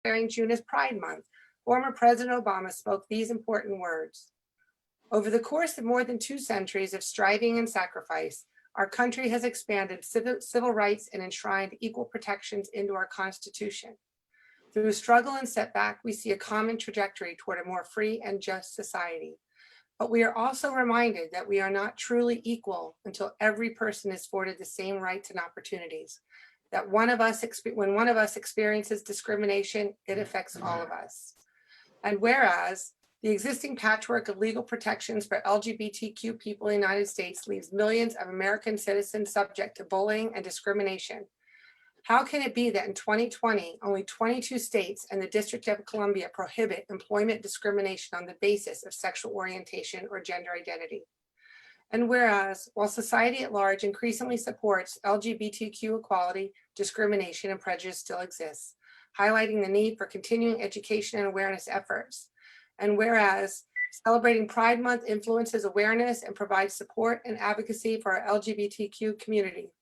declaring June as Pride Month, former President Obama spoke these important words. Over the course of more than 2 centuries of striving and sacrifice, our country has expanded civil rights and enshrined equal protections into our Constitution. Through struggle and setback, we see a common trajectory toward a more free and just society. But we are also reminded that we are not truly equal until every person is afforded the same rights and opportunities. That when one of us experiences discrimination, it affects all of us. And whereas the existing patchwork of legal protections for LGBTQ people in the United States leaves millions of American citizens subject to bullying and discrimination, how can it be that in 2020, only 22 states and the District of Columbia prohibit employment discrimination on the basis of sexual orientation or gender identity? And whereas, while society at large increasingly supports LGBTQ equality, discrimination and prejudice still exists, highlighting the need for continuing education and awareness efforts. And whereas, celebrating Pride Month influences awareness and provides support and advocacy for our LGBTQ community,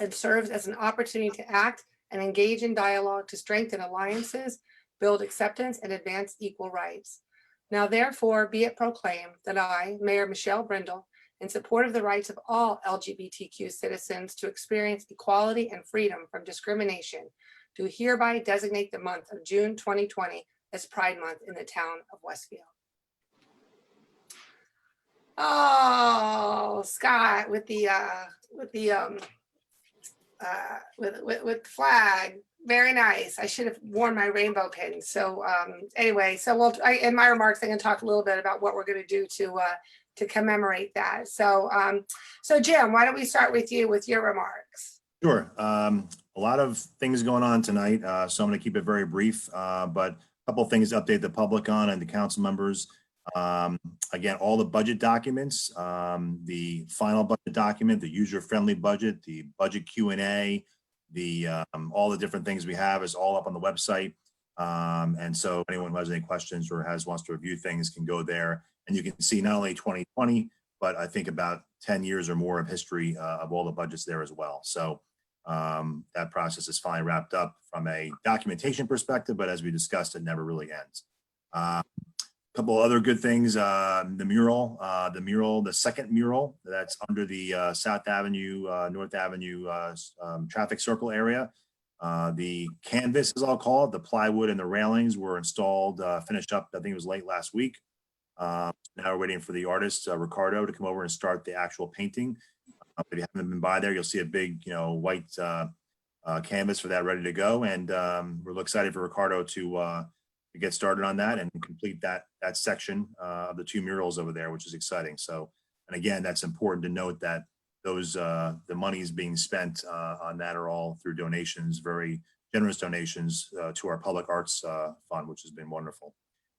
and serves as an opportunity to act and engage in dialogue to strengthen alliances, build acceptance, and advance equal rights. Now, therefore, be it proclaimed that I, Mayor Michelle Brindle, in support of the rights of all LGBTQ citizens to experience equality and freedom from discrimination, do hereby designate the month of June 2020 as Pride Month in the town of Westfield. Oh, Scott with the flag, very nice. I should have worn my rainbow pin. So anyway, so in my remarks, I'm going to talk a little bit about what we're going to do to commemorate that. So so Jim, why don't we start with you with your remarks? Sure. A lot of things going on tonight, so I'm going to keep it very brief, but a couple of things to update the public on and the council members. Again, all the budget documents, the final budget document, the user-friendly budget, the budget Q&A, all the different things we have is all up on the website. And so anyone who has any questions or wants to review things can go there, and you can see not only 2020, but I think about 10 years or more of history of all the budgets there as well. So that process is finally wrapped up from a documentation perspective, but as we discussed, it never really ends. Couple other good things, the mural, the second mural that's under the South Avenue, North Avenue traffic circle area. The canvas, as I'll call it, the plywood and the railings were installed, finished up, I think it was late last week. Now we're waiting for the artist, Ricardo, to come over and start the actual painting. If you haven't been by there, you'll see a big, white canvas for that ready to go. And we're really excited for Ricardo to get started on that and complete that section of the 2 murals over there, which is exciting. So, and again, that's important to note that those the monies being spent on that are all through donations, very generous donations to our public arts fund, which has been wonderful.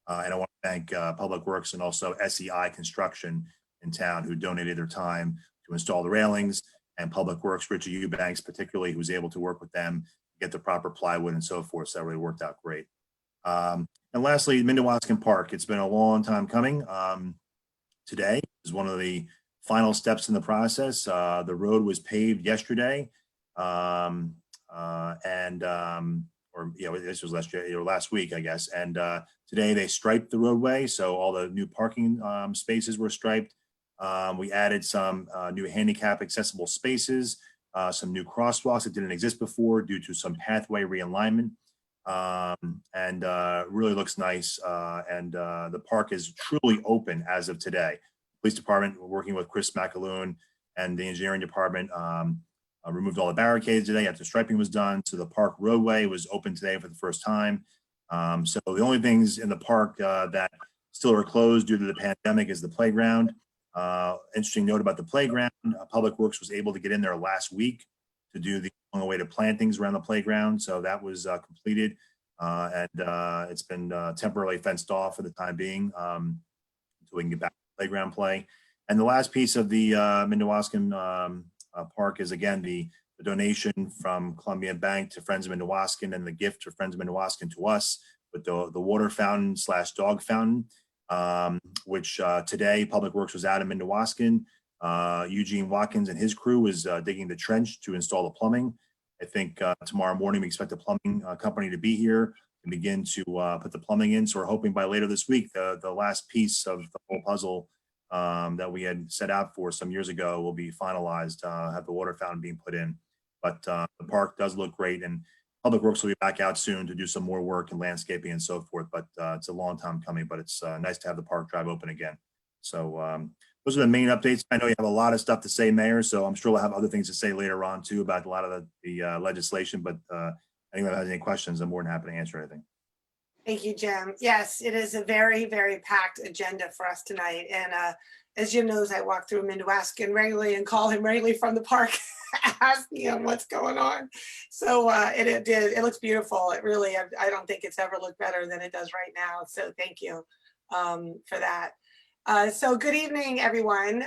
And I want to thank Public Works and also SEI Construction in town, who donated their time to install the railings, and Public Works, Richard Eubanks particularly, who was able to work with them, get the proper plywood and so forth. So that really worked out great. And lastly, Mindawaskan Park. It's been a long time coming. Today is one of the final steps in the process. The road was paved yesterday, this was last week, I guess. And today they striped the roadway, so all the new parking spaces were striped. We added some new handicap accessible spaces, some new crosswalks that didn't exist before due to some pathway realignment. And really looks nice. And the park is truly open as of today. Police department, working with Chris McAloon and the engineering department, removed all the barricades today after striping was done. So the park roadway was open today for the first time. So the only things in the park that still are closed due to the pandemic is the playground. Interesting note about the playground, Public Works was able to get in there last week to do the long-awaited plantings around the playground. So that was completed, and it's been temporarily fenced off for the time being until we can get back to playground play. And the last piece of the Mindawaskan Park is, again, the donation from Columbia Bank to Friends of Mindawaskan, and the gift to Friends of Mindawaskan to us with the water fountain / dog fountain, which today Public Works was out in Mindawaskan. Eugene Watkins and his crew was digging the trench to install the plumbing. I think tomorrow morning we expect the plumbing company to be here and begin to put the plumbing in. So we're hoping by later this week, the last piece of the whole puzzle that we had set out for some years ago will be finalized, have the water fountain being put in. But the park does look great, and Public Works will be back out soon to do some more work and landscaping and so forth. But it's a long time coming, but it's nice to have the park drive open again. So those are the main updates. I know you have a lot of stuff to say, Mayor, so I'm sure we'll have other things to say later on too about a lot of the legislation, but anyone that has any questions, I'm more than happy to answer anything. Thank you, Jim. Yes, it is a very, very packed agenda for us tonight. And as Jim knows, I walk through Minnewaska regularly and call him regularly from the park, asking him what's going on. So it looks beautiful. It really, I don't think it's ever looked better than it does right now. So thank you for that. So good evening, everyone.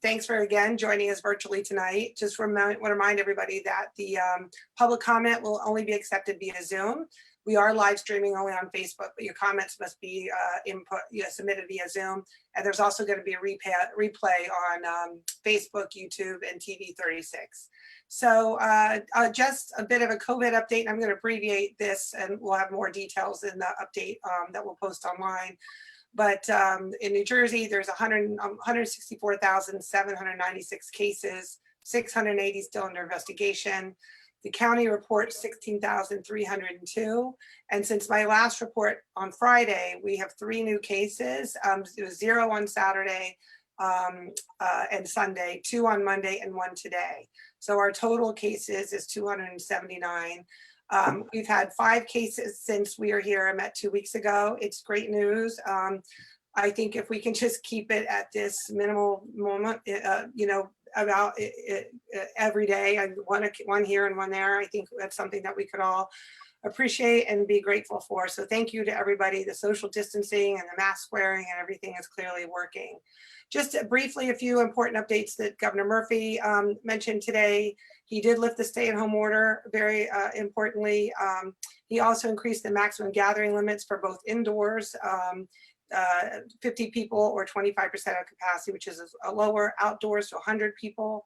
Thanks for again joining us virtually tonight. Just want to remind everybody that the public comment will only be accepted via Zoom. We are live streaming only on Facebook, but your comments must be submitted via Zoom. And there's also going to be a replay on Facebook, YouTube, and TV 36. So just a bit of a COVID update. And I'm going to abbreviate this, and we'll have more details in the update that we'll post online. But in New Jersey, there's 164,796 cases, 680 still under investigation. The county reports 16,302. And since my last report on Friday, we have 3 new cases. It was 0 on Saturday and Sunday, 2 on Monday, and 1 today. So our total cases is 279. We've had 5 cases since we are here. I met 2 weeks ago. It's great news. I think if we can just keep it at this minimal moment, about it every day, one here and one there, I think that's something that we could all appreciate and be grateful for. So thank you to everybody. The social distancing and the mask wearing and everything is clearly working. Just briefly, a few important updates that Governor Murphy mentioned today. He did lift the stay-at-home order, very importantly. He also increased the maximum gathering limits for both indoors, 50 people or 25% of capacity, which is a lower, outdoors to 100 people.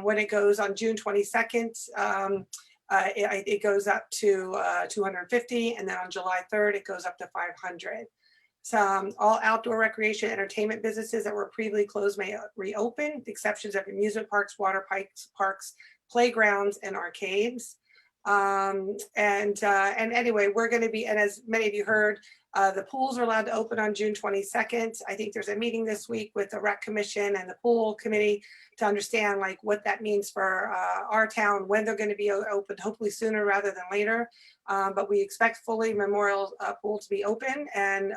When it goes on June 22nd, it goes up to 250, and then on July 3rd, it goes up to 500. All outdoor recreation entertainment businesses that were previously closed may reopen, with the exceptions of amusement parks, water parks, playgrounds, and arcades. And anyway, we're going to be, and as many of you heard, the pools are allowed to open on June 22nd. I think there's a meeting this week with the Rec Commission and the Pool Committee to understand like what that means for our town, when they're going to be open, hopefully sooner rather than later. But we expect fully Memorial Pool to be open, and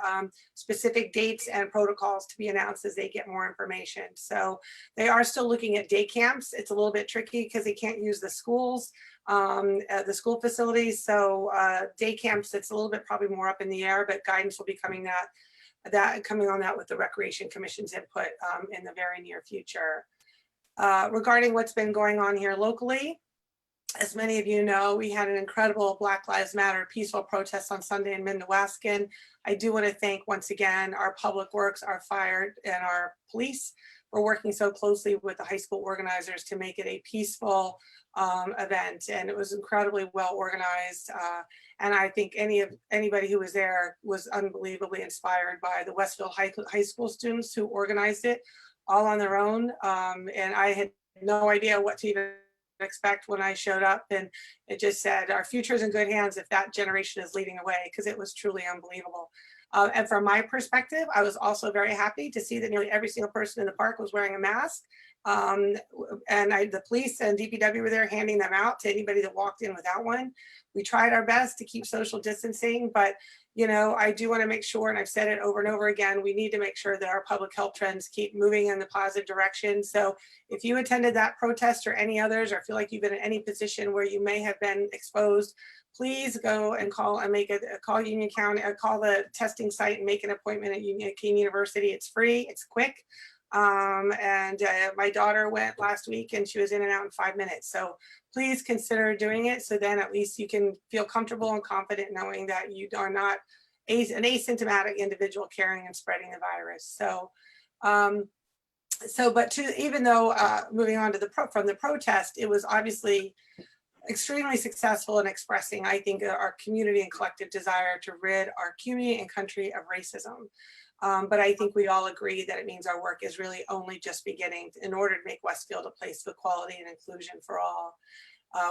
specific dates and protocols to be announced as they get more information. So they are still looking at day camps. It's a little bit tricky because they can't use the schools, the school facilities. So day camps, it's a little bit probably more up in the air, but guidance will be coming on that with the Recreation Commission's input in the very near future. Regarding what's been going on here locally, as many of you know, we had an incredible Black Lives Matter peaceful protest on Sunday in Minnewaska. I do want to thank once again our public works, our fire, and our police for working so closely with the high school organizers to make it a peaceful event. And it was incredibly well organized. And I think anybody who was there was unbelievably inspired by the Westfield high school students who organized it all on their own. And I had no idea what to even expect when I showed up, and it just said our future is in good hands if that generation is leading the way, because it was truly unbelievable. And from my perspective, I was also very happy to see that nearly every single person in the park was wearing a mask. And the police and DPW were there handing them out to anybody that walked in without one. We tried our best to keep social distancing, but you know, I do want to make sure, and I've said it over and over again, we need to make sure that our public health trends keep moving in the positive direction. So if you attended that protest or any others, or feel like you've been in any position where you may have been exposed, please go and call and call Union County, call the testing site and make an appointment at Union University. It's free, it's quick. My daughter went last week and she was in and out in 5 minutes. So please consider doing it. So then at least you can feel comfortable and confident knowing that you are not an asymptomatic individual carrying and spreading the virus. So, even though moving on to from the protest, it was obviously extremely successful in expressing, I think, our community and collective desire to rid our community and country of racism. But I think we all agree that it means our work is really only just beginning in order to make Westfield a place of equality and inclusion for all.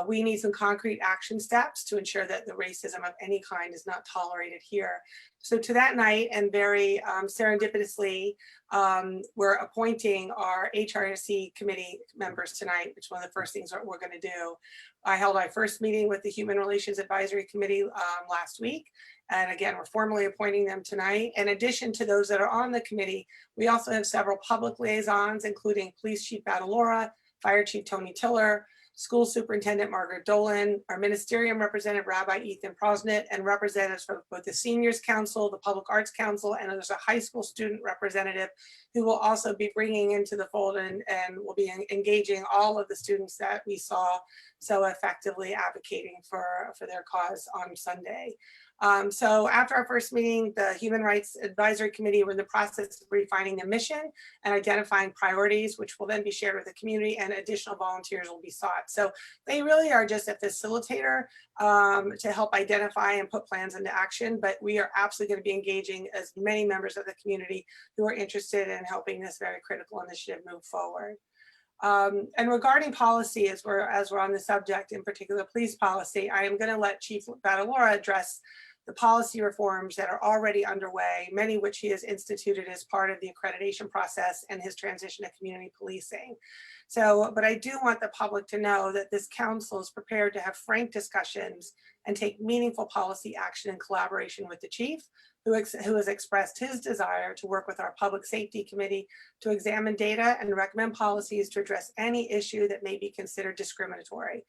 We need some concrete action steps to ensure that the racism of any kind is not tolerated here. So to that night, and very serendipitously, we're appointing our HRC committee members tonight, which is one of the first things that we're going to do. I held my first meeting with the Human Relations Advisory Committee last week. And again, we're formally appointing them tonight. In addition to those that are on the committee, we also have several public liaisons, including Police Chief Badalora, Fire Chief Tony Tiller, School Superintendent Margaret Dolan, our Ministerium Representative Rabbi Ethan Prosnit, and representatives from both the Seniors Council, the Public Arts Council, and there's a high school student representative who will also be bringing into the fold and will be engaging all of the students that we saw so effectively advocating for their cause on Sunday. So after our first meeting, the Human Rights Advisory Committee were in the process of refining the mission and identifying priorities, which will then be shared with the community, and additional volunteers will be sought. So they really are just a facilitator to help identify and put plans into action, but we are absolutely going to be engaging as many members of the community who are interested in helping this very critical initiative move forward. And regarding policy, as we're on the subject, in particular police policy, I am going to let Chief Badalora address the policy reforms that are already underway, many of which he has instituted as part of the accreditation process and his transition to community policing. So, but I do want the public to know that this council is prepared to have frank discussions and take meaningful policy action in collaboration with the chief, who has expressed his desire to work with our public safety committee to examine data and recommend policies to address any issue that may be considered discriminatory.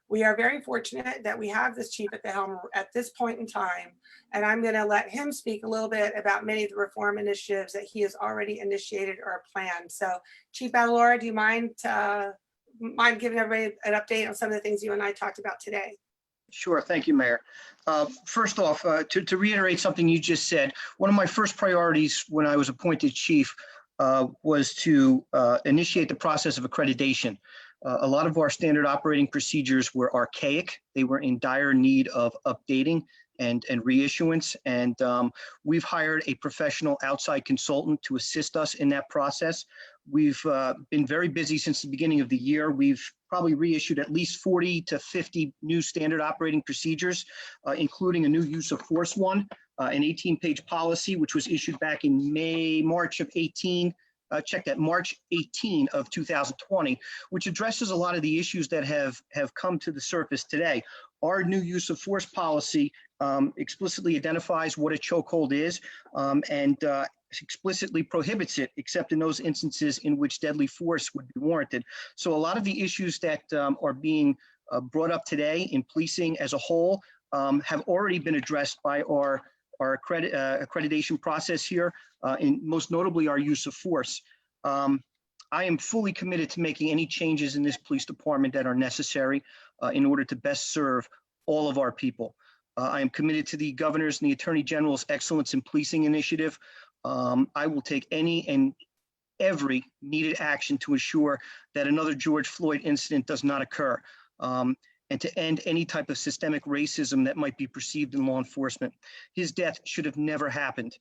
We are very fortunate that we have this chief at the helm at this point in time, and I'm going to let him speak a little bit about many of the reform initiatives that he has already initiated or planned. So Chief Badalora, do you mind giving everybody an update on some of the things you and I talked about today? Sure. Thank you, Mayor. First off, to reiterate something you just said, one of my first priorities when I was appointed chief was to initiate the process of accreditation. A lot of our standard operating procedures were archaic. They were in dire need of updating and reissuance. And we've hired a professional outside consultant to assist us in that process. We've been very busy since the beginning of the year. We've probably reissued at least 40 to 50 new standard operating procedures, including a new use of force one, an 18-page policy, which was issued back in March of 18. Check that, March 18 of 2020, which addresses a lot of the issues that have come to the surface today. Our new use of force policy explicitly identifies what a chokehold is and explicitly prohibits it, except in those instances in which deadly force would be warranted. So a lot of the issues that are being brought up today in policing as a whole have already been addressed by our accreditation process here, and most notably our use of force. I am fully committed to making any changes in this police department that are necessary in order to best serve all of our people. I am committed to the governor's and the attorney general's excellence in policing initiative. I will take any and every needed action to ensure that another George Floyd incident does not occur, and to end any type of systemic racism that might be perceived in law enforcement. His death should have never happened.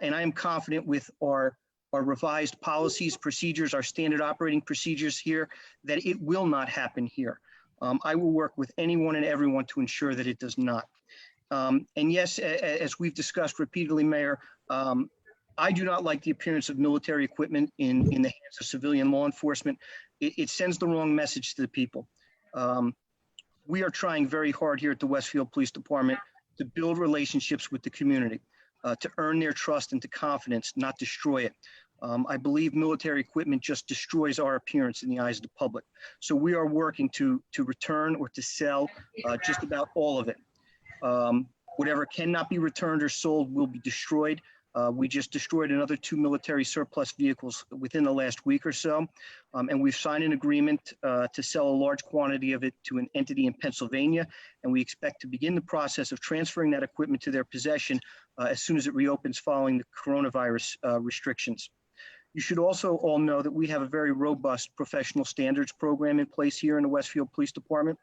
And I am confident with our revised policies, procedures, our standard operating procedures here, that it will not happen here. I will work with anyone and everyone to ensure that it does not. And yes, as we've discussed repeatedly, Mayor, I do not like the appearance of military equipment in the hands of civilian law enforcement. It sends the wrong message to the people. We are trying very hard here at the Westfield Police Department to build relationships with the community, to earn their trust and to confidence, not destroy it. I believe military equipment just destroys our appearance in the eyes of the public. So we are working to return or to sell just about all of it. Whatever cannot be returned or sold will be destroyed. We just destroyed another 2 military surplus vehicles within the last week or so. And we've signed an agreement to sell a large quantity of it to an entity in Pennsylvania. And we expect to begin the process of transferring that equipment to their possession as soon as it reopens following the coronavirus restrictions. You should also all know that we have a very robust professional standards program in place here in the Westfield Police Department.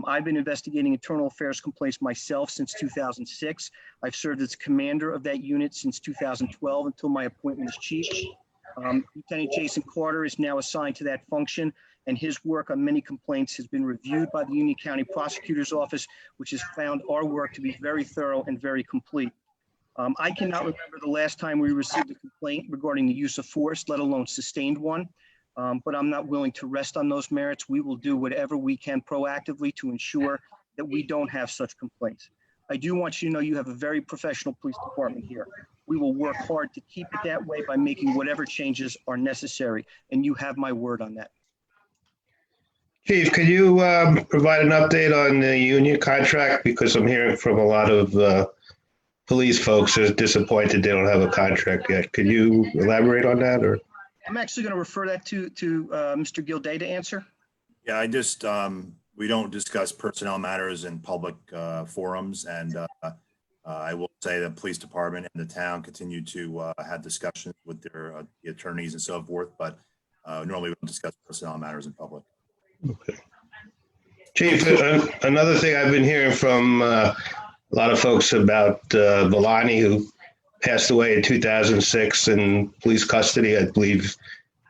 I've been investigating internal affairs complaints myself since 2006. I've served as commander of that unit since 2012 until my appointment as chief. Lieutenant Jason Carter is now assigned to that function, and his work on many complaints has been reviewed by the Union County Prosecutor's Office, which has found our work to be very thorough and very complete. I cannot remember the last time we received a complaint regarding the use of force, let alone sustained one. But I'm not willing to rest on those merits. We will do whatever we can proactively to ensure that we don't have such complaints. I do want you to know you have a very professional police department here. We will work hard to keep it that way by making whatever changes are necessary, and you have my word on that. Chief, could you provide an update on the union contract? Because I'm hearing from a lot of police folks who are disappointed they don't have a contract yet. Could you elaborate on that? Or I'm actually going to refer that to Mr. Gilday to answer. Yeah, I just, we don't discuss personnel matters in public forums. And I will say the police department and the town continue to have discussions with their the attorneys and so forth. But normally we don't discuss personnel matters in public. okay. Chief, another thing I've been hearing from a lot of folks about Villani, who passed away in 2006 in police custody, I believe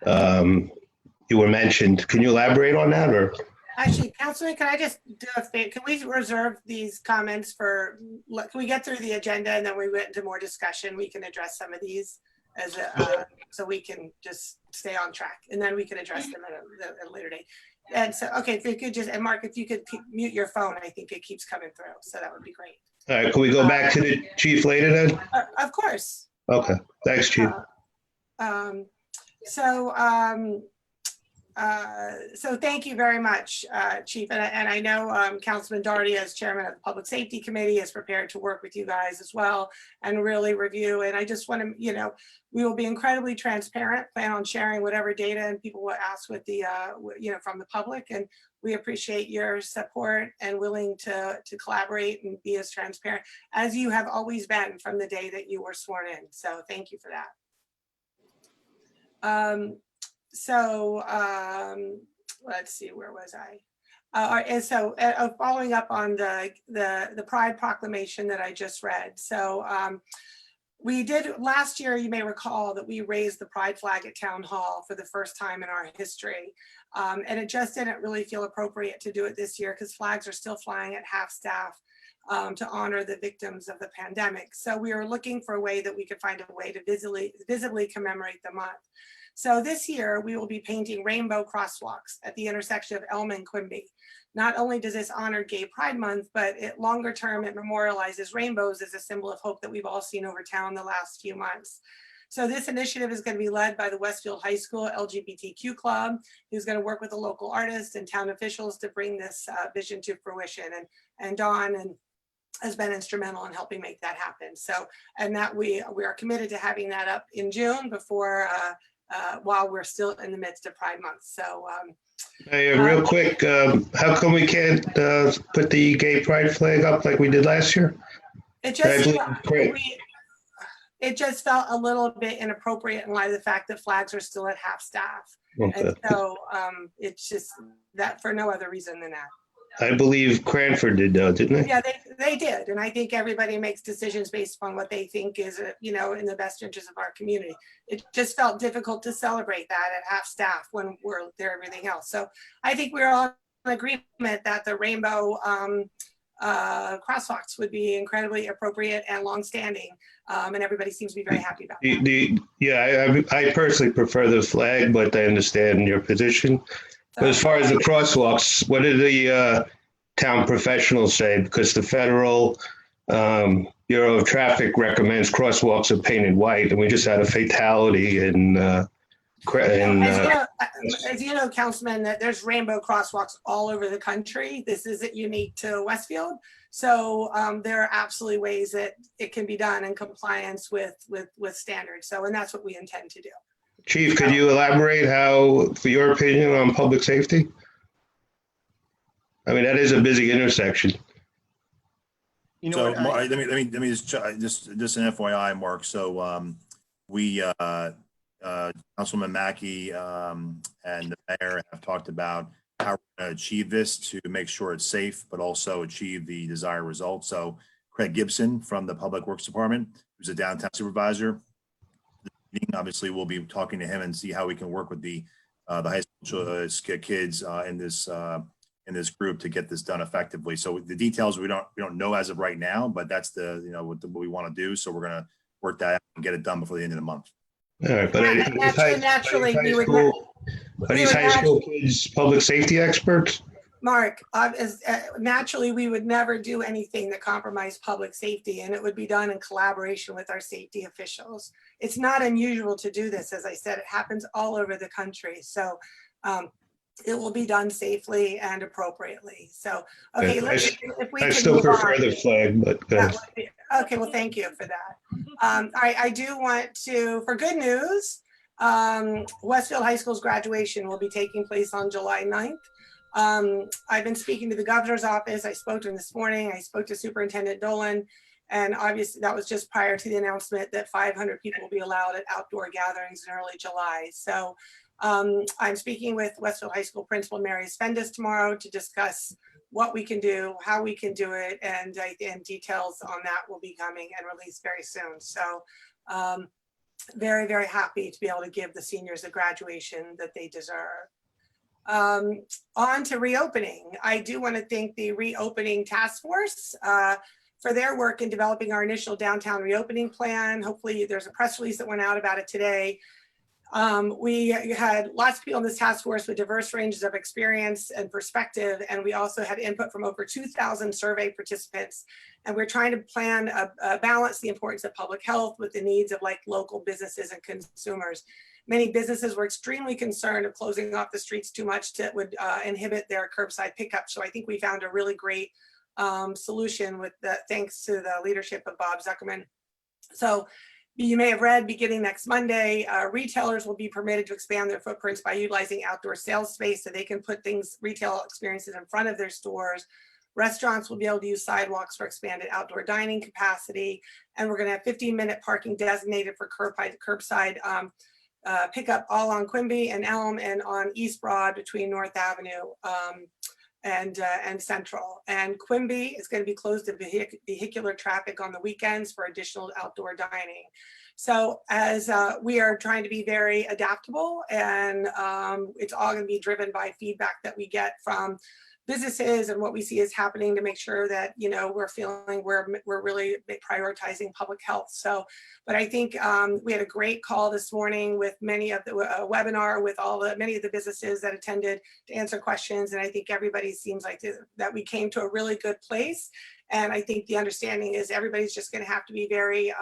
you were mentioned. Can you elaborate on that? Or Actually, Councilman, can I just do a favor? Can we reserve these comments for, can we get through the agenda and then we get into more discussion? We can address some of these as a, so we can just stay on track, and then we can address them at a later date. And so, okay, if you could just, and Mark, if you could mute your phone, I think it keeps coming through. So that would be great. all right, can we go back to the chief later then? Of course. Okay, thanks, Chief. So thank you very much, Chief. And I know Councilman Doherty, as chairman of the Public Safety Committee, is prepared to work with you guys as well and really review. And I just want to, we will be incredibly transparent, plan on sharing whatever data and people will ask with the, from the public. And we appreciate your support and willing to collaborate and be as transparent as you have always been from the day that you were sworn in. So thank you for that. Let's see, where was I? And so following up on the Pride Proclamation that I just read. So we did last year, you may recall that we raised the Pride flag at Town Hall for the first time in our history. And it just didn't really feel appropriate to do it this year because flags are still flying at half staff to honor the victims of the pandemic. So we were looking for a way that we could find a way to visibly commemorate the month. So this year we will be painting rainbow crosswalks at the intersection of Elm and Quimby. Not only does this honor Gay Pride Month, but longer term, it memorializes rainbows as a symbol of hope that we've all seen over town the last few months. So this initiative is going to be led by the Westfield High School LGBTQ Club, who's going to work with the local artists and town officials to bring this vision to fruition. And Dawn has been instrumental in helping make that happen. So, and that we are committed to having that up in June before, while we're still in the midst of Pride Month. So Hey, real quick, how come we can't put the gay pride flag up like we did last year? it just felt a little bit inappropriate in light of the fact that flags are still at half staff. Okay. And so it's just that for no other reason than that. I believe Cranford did, didn't they? Yeah, they did. And I think everybody makes decisions based upon what they think is, in the best interest of our community. It just felt difficult to celebrate that at half staff when we're there, everything else. So I think we're all in agreement that the rainbow crosswalks would be incredibly appropriate and longstanding. And everybody seems to be very happy about that. I personally prefer the flag, but I understand your position. But as far as the crosswalks, what did the town professionals say? Because the Federal Bureau of Traffic recommends crosswalks are painted white, and we just had a fatality as you know, Councilman, that there's rainbow crosswalks all over the country. This isn't unique to Westfield. So there are absolutely ways that it can be done in compliance with standards. So, and that's what we intend to do. Chief, could you elaborate for your opinion on public safety? I mean, that is a busy intersection. You know, So let me just an FYI, Mark. So we Councilman Mackey and the mayor have talked about how we're going to achieve this to make sure it's safe, but also achieve the desired result. So Craig Gibson from the Public Works Department, who's a downtown supervisor, obviously we'll be talking to him and see how we can work with the high school kids in this group to get this done effectively. So the details we don't know as of right now, but that's what we want to do. So we're going to work that out and get it done before the end of the month. All right, but Naturally, we would. Are these high school kids public safety experts? Mark, naturally, we would never do anything that compromised public safety, and it would be done in collaboration with our safety officials. It's not unusual to do this. As I said, it happens all over the country. So it will be done safely and appropriately. So, okay, I still prefer the flag, but okay, well, thank you for that. I do want to, for good news, Westfield High School's graduation will be taking place on July 9th. I've been speaking to the governor's office. I spoke to him this morning. I spoke to Superintendent Dolan, and obviously that was just prior to the announcement that 500 people will be allowed at outdoor gatherings in early July. So I'm speaking with Westfield High School Principal Mary Spendas tomorrow to discuss what we can do, how we can do it, and details on that will be coming and released very soon. So very, very happy to be able to give the seniors the graduation that they deserve. On to reopening. I do want to thank the reopening task force for their work in developing our initial downtown reopening plan. Hopefully there's a press release that went out about it today. We had lots of people in this task force with diverse ranges of experience and perspective, and we also had input from over 2,000 survey participants. And we're trying to plan balance the importance of public health with the needs of local businesses and consumers. Many businesses were extremely concerned of closing off the streets too much that would inhibit their curbside pickup. So I think we found a really great solution with that, thanks to the leadership of Bob Zuckerman. So you may have read, beginning next Monday, retailers will be permitted to expand their footprints by utilizing outdoor sales space so they can put retail experiences in front of their stores. Restaurants will be able to use sidewalks for expanded outdoor dining capacity. And we're going to have 15-minute parking designated for curbside pickup all on Quimby and Elm and on East Broad between North Avenue and Central. And Quimby is going to be closed to vehicular traffic on the weekends for additional outdoor dining. So as we are trying to be very adaptable, and it's all going to be driven by feedback that we get from businesses and what we see is happening to make sure that we're feeling we're really prioritizing public health. So, but I think we had a great call this morning with many of the webinar with many of the businesses that attended to answer questions, and I think everybody seems like that we came to a really good place. And I think the understanding is everybody's just going to have to be very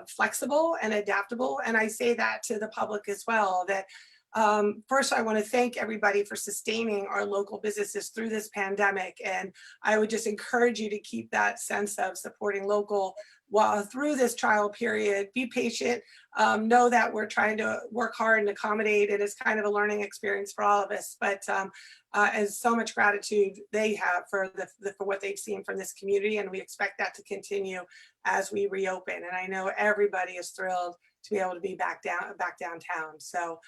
flexible and adaptable. And I say that to the public as well, that first, I want to thank everybody for sustaining our local businesses through this pandemic. And I would just encourage you to keep that sense of supporting local while through this trial period. Be patient, know that we're trying to work hard and accommodate. It is kind of a learning experience for all of us, but as so much gratitude they have for what they've seen from this community. And we expect that to continue as we reopen. And I know everybody is thrilled to be able to be back downtown. So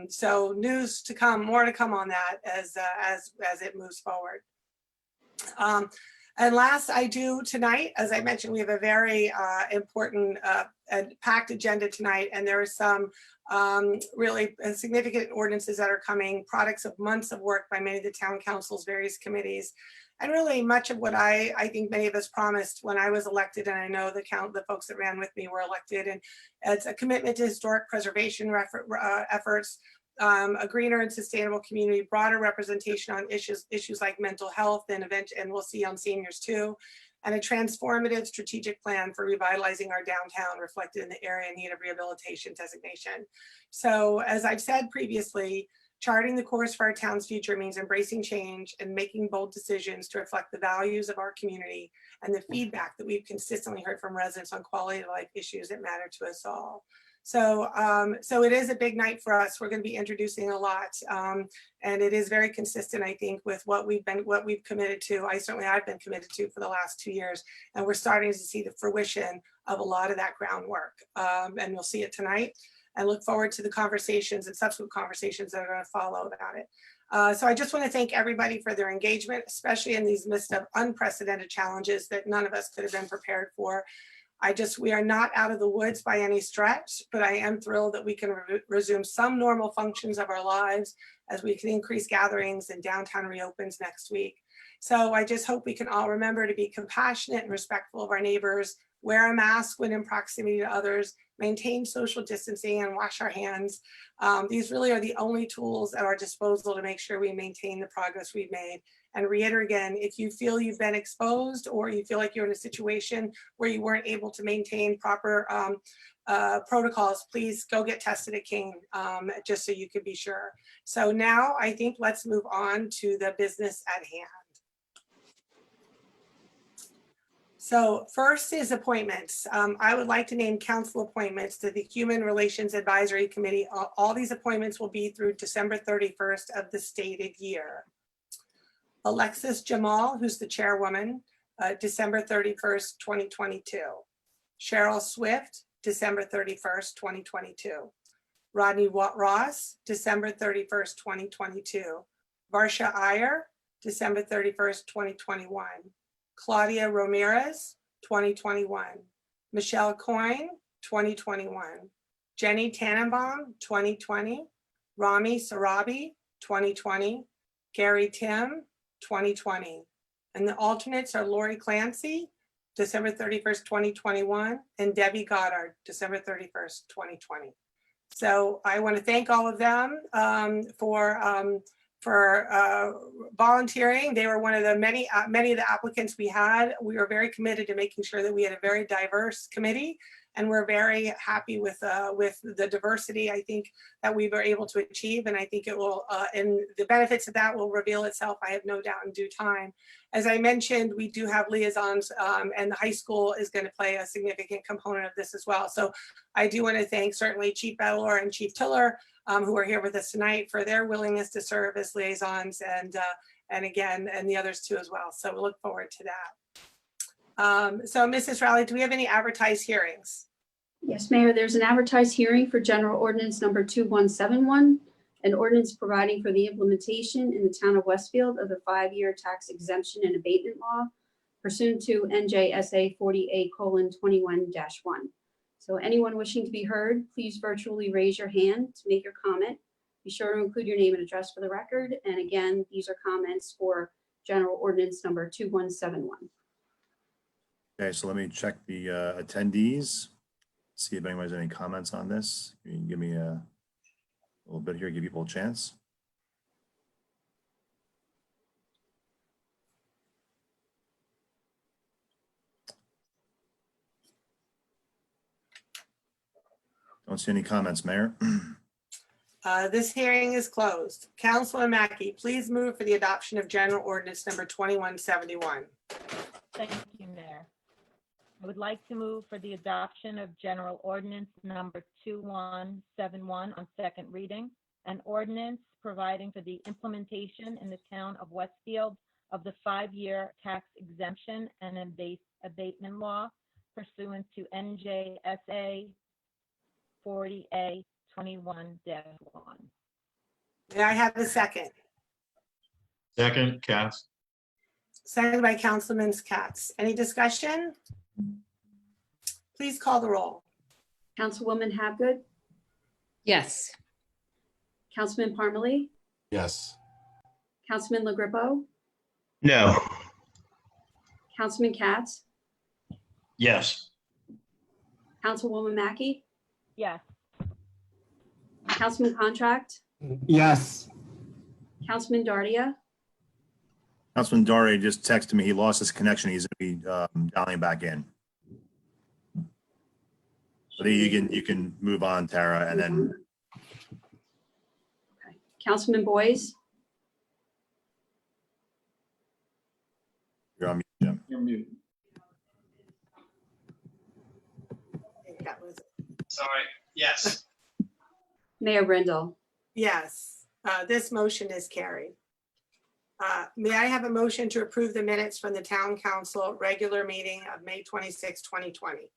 so news to come, more to come on that as it moves forward. And last, I do tonight, as I mentioned, we have a very important and packed agenda tonight, and there are some really significant ordinances that are coming, products of months of work by many of the town councils, various committees, and really much of what I think many of us promised when I was elected, and I know the folks that ran with me were elected, and it's a commitment to historic preservation efforts, a greener and sustainable community, broader representation on issues like mental health and we'll see on seniors too, and a transformative strategic plan for revitalizing our downtown reflected in the area in need of rehabilitation designation. So as I've said previously, charting the course for our town's future means embracing change and making bold decisions to reflect the values of our community and the feedback that we've consistently heard from residents on quality of life issues that matter to us all. So, so it is a big night for us. We're going to be introducing a lot, and it is very consistent, I think, with what we've committed to. I've been committed to for the last 2 years, and we're starting to see the fruition of a lot of that groundwork. And you'll see it tonight. I look forward to the conversations and subsequent conversations that are going to follow about it. So I just want to thank everybody for their engagement, especially in these midst of unprecedented challenges that none of us could have been prepared for. We are not out of the woods by any stretch, but I am thrilled that we can resume some normal functions of our lives as we can increase gatherings and downtown reopens next week. So I just hope we can all remember to be compassionate and respectful of our neighbors, wear a mask when in proximity to others, maintain social distancing, and wash our hands. These really are the only tools at our disposal to make sure we maintain the progress we've made. And reiterate again, if you feel you've been exposed or you feel like you're in a situation where you weren't able to maintain proper protocols, please go get tested at King, just so you can be sure. So now I think let's move on to the business at hand. So first is appointments. I would like to name council appointments to the Human Relations Advisory Committee. All these appointments will be through December 31st of the stated year. Alexis Jamal, who's the chairwoman, December 31st, 2022. Cheryl Swift, December 31st, 2022. Rodney Ross, December 31st, 2022. Varsha Iyer, December 31st, 2021. Claudia Ramirez, 2021. Michelle Coyne, 2021. Jenny Tannenbaum, 2020. Rami Sarabi, 2020. Gary Tim, 2020. And the alternates are Lori Clancy, December 31st, 2021, and Debbie Goddard, December 31st, 2020. So I want to thank all of them for volunteering. They were one of the many of the applicants we had. We were very committed to making sure that we had a very diverse committee, and we're very happy with the diversity I think that we were able to achieve. And I think it will, and the benefits of that will reveal itself, I have no doubt, in due time. As I mentioned, we do have liaisons, and the high school is going to play a significant component of this as well. So I do want to thank certainly Chief Bedelor and Chief Tiller, who are here with us tonight, for their willingness to serve as liaisons, and again, and the others too as well. So we look forward to that. So Mrs. Rowley, do we have any advertised hearings? Yes, Mayor, there's an advertised hearing for General Ordinance number 2171, an ordinance providing for the implementation in the town of Westfield of the 5-year tax exemption and abatement law pursuant to NJSA 40A:21-1. So anyone wishing to be heard, please virtually raise your hand to make your comment. Be sure to include your name and address for the record. And again, these are comments for General Ordinance number 2171. Okay, so let me check the attendees, see if anyone has any comments on this. You can give me a little bit here, give people a chance. Don't see any comments, Mayor. This hearing is closed. Councilman Mackey, please move for the adoption of General Ordinance number 2171. Thank you, Mayor. I would like to move for the adoption of General Ordinance number 2171 on second reading, an ordinance providing for the implementation in the town of Westfield of the 5-year tax exemption and abatement law pursuant to NJSA 40A:21-1. May I have a second? Second, Katz. Seconded by Councilman Katz. Any discussion? Please call the roll. Councilwoman Habgood, Yes. Councilman Parmalee, Yes. Councilman LaGrippo, No. Councilman Katz, Yes. Councilwoman Mackey, Yes. Councilman Contract, Yes. Councilman Dardia, Councilman Daria just texted me, he lost his connection. He's going to be dialing back in. So you can move on, Tara, and then Councilman Boyce, you're on mute, Jim. You're muted. I think that was it. Sorry, yes. Mayor Brindle. Yes, this motion is carried. May I have a motion to approve the minutes from the town council regular meeting of May 26, 2020?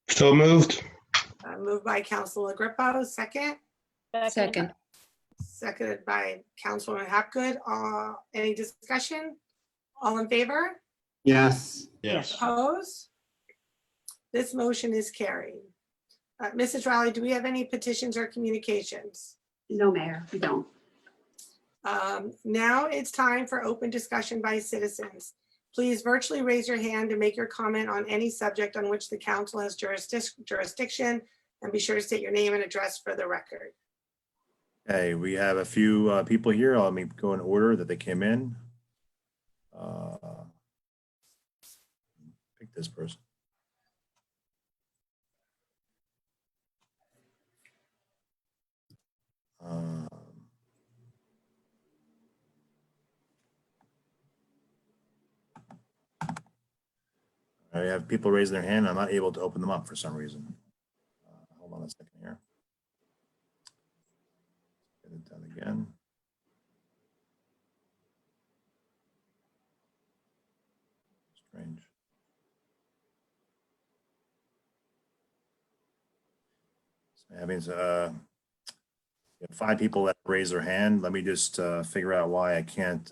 So moved. Moved by Council Agrippo, second. Second. seconded by Councilwoman Hapgood. Any discussion? All in favor? Yes. Yes. Opposed? This motion is carried. Mrs. Riley, do we have any petitions or communications? No, Mayor, we don't. Now it's time for open discussion by citizens. Please virtually raise your hand to make your comment on any subject on which the council has jurisdiction, and be sure to state your name and address for the record. Okay, we have a few people here. Let me go in order that they came in. Pick this person. I have people raising their hand. I'm not able to open them up for some reason. Hold on a second here. Get it done again. Strange. So that means we have 5 people that raise their hand. Let me just figure out why I can't.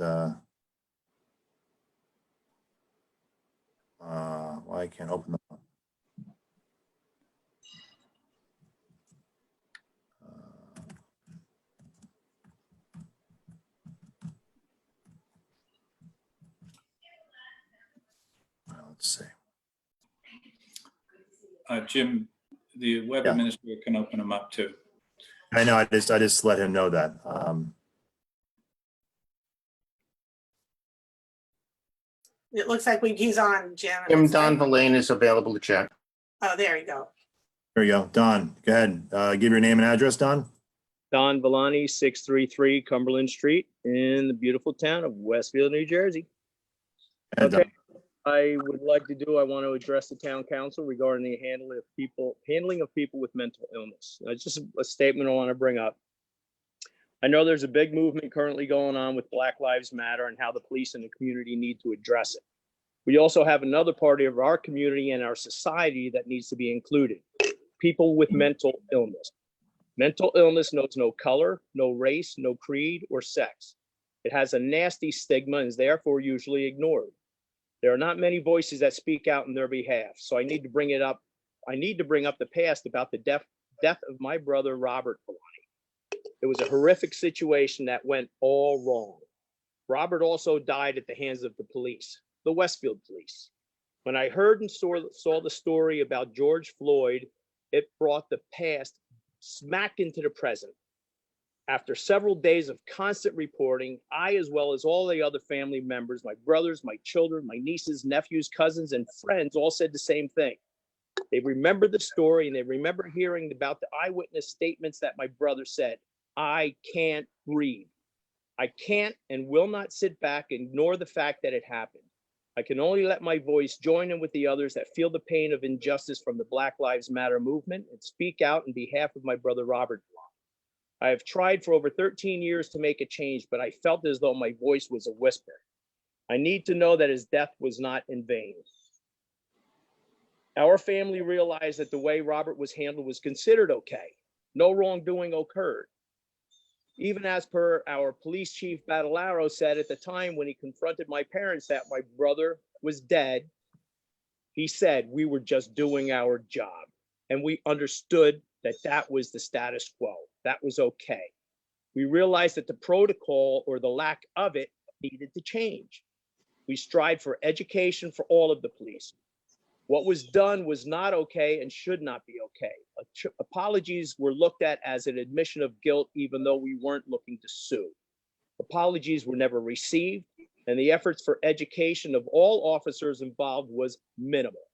Why I can't open them up. Let's see. Jim, the web Yeah. administrator can open them up too. I know. I just let him know that. It looks like he's on, Jim. Don Verlaine is available to chat. Oh, there you go. There you go. Don, go ahead. Give your name and address, Don. Don Villani, 633 Cumberland Street in the beautiful town of Westfield, New Jersey. Go ahead, Okay. I want to address the town council regarding the handling of people with mental illness. It's just a statement I want to bring up. I know there's a big movement currently going on with Black Lives Matter and how the police and the community need to address it. We also have another part of our community and our society that needs to be included. People with mental illness. Mental illness knows no color, no race, no creed, or sex. It has a nasty stigma and is therefore usually ignored. There are not many voices that speak out in their behalf, so I need to bring it up. I need to bring up the past about the death of my brother, Robert Villani. It was a horrific situation that went all wrong. Robert also died at the hands of the police, the Westfield police. When I heard and saw the story about George Floyd, it brought the past smack into the present. After several days of constant reporting, I, as well as all the other family members, my brothers, my children, my nieces, nephews, cousins, and friends all said the same thing. They remember the story and they remember hearing about the eyewitness statements that my brother said, I can't breathe. I can't and will not sit back and ignore the fact that it happened. I can only let my voice join in with the others that feel the pain of injustice from the Black Lives Matter movement and speak out in behalf of my brother, Robert. I have tried for over 13 years to make a change, but I felt as though my voice was a whisper. I need to know that his death was not in vain. Our family realized that the way Robert was handled was considered okay. No wrongdoing occurred. Even as per our police chief Battellaro said at the time when he confronted my parents that my brother was dead, he said we were just doing our job. And we understood that that was the status quo. That was okay. We realized that the protocol or the lack of it needed to change. We strive for education for all of the police. What was done was not okay and should not be okay. Apologies were looked at as an admission of guilt, even though we weren't looking to sue. Apologies were never received, and the efforts for education of all officers involved was minimal.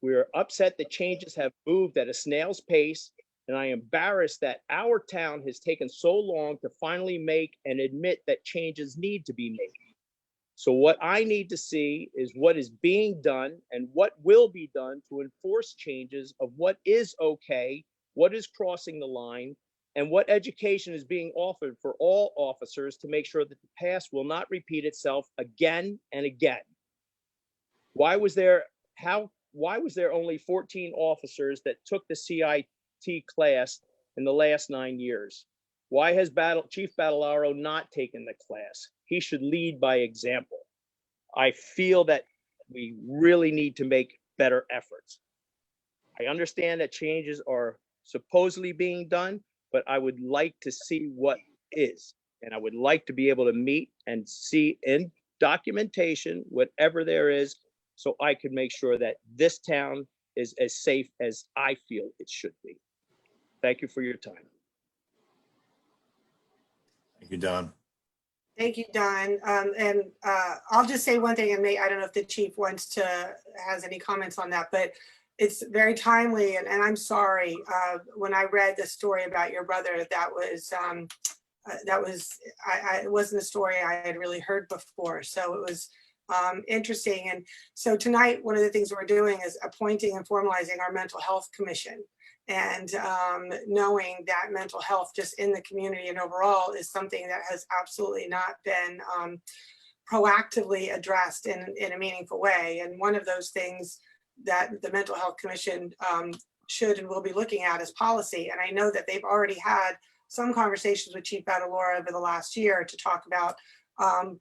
We are upset that changes have moved at a snail's pace, and I am embarrassed that our town has taken so long to finally make and admit that changes need to be made. So what I need to see is what is being done and what will be done to enforce changes of what is okay, what is crossing the line, and what education is being offered for all officers to make sure that the past will not repeat itself again and again. Why was there only 14 officers that took the CIT class in the last 9 years? Why has Chief Badalaro not taken the class? He should lead by example. I feel that we really need to make better efforts. I understand that changes are supposedly being done, but I would like to see what is. And I would like to be able to meet and see in documentation, whatever there is, so I could make sure that this town is as safe as I feel it should be. Thank you for your time. Thank you, Don. Thank you, Don. I'll just say one thing, and I don't know if the chief has any comments on that, but it's very timely, and I'm sorry. When I read the story about your brother, it wasn't a story I had really heard before. So it was interesting. And so tonight, one of the things we're doing is appointing and formalizing our mental health commission. And knowing that mental health just in the community and overall is something that has absolutely not been proactively addressed in a meaningful way. And one of those things that the Mental Health Commission should and will be looking at is policy. And I know that they've already had some conversations with Chief Badalora over the last year to talk about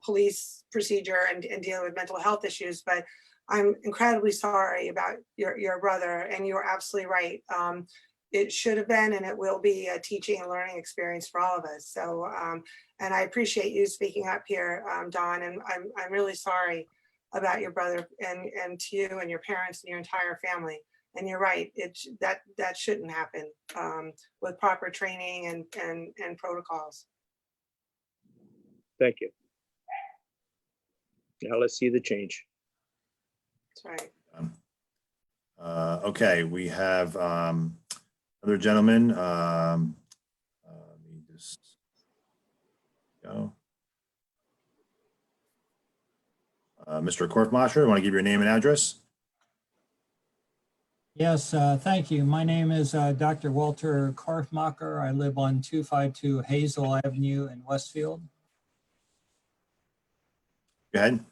police procedure and dealing with mental health issues. But I'm incredibly sorry about your brother, and you're absolutely right. It should have been, and it will be, a teaching and learning experience for all of us. So, and I appreciate you speaking up here, Don, and I'm really sorry about your brother, and to you and your parents and your entire family. And you're right, that shouldn't happen with proper training and protocols. Thank you. Now let's see the change. That's right. Okay, we have another gentleman. Let me just go. Mr. Korfmascher, want to give your name and address? Yes, thank you. My name is Dr. Walter Korfmacher. I live on 252 Hazel Avenue in Westfield. Go ahead.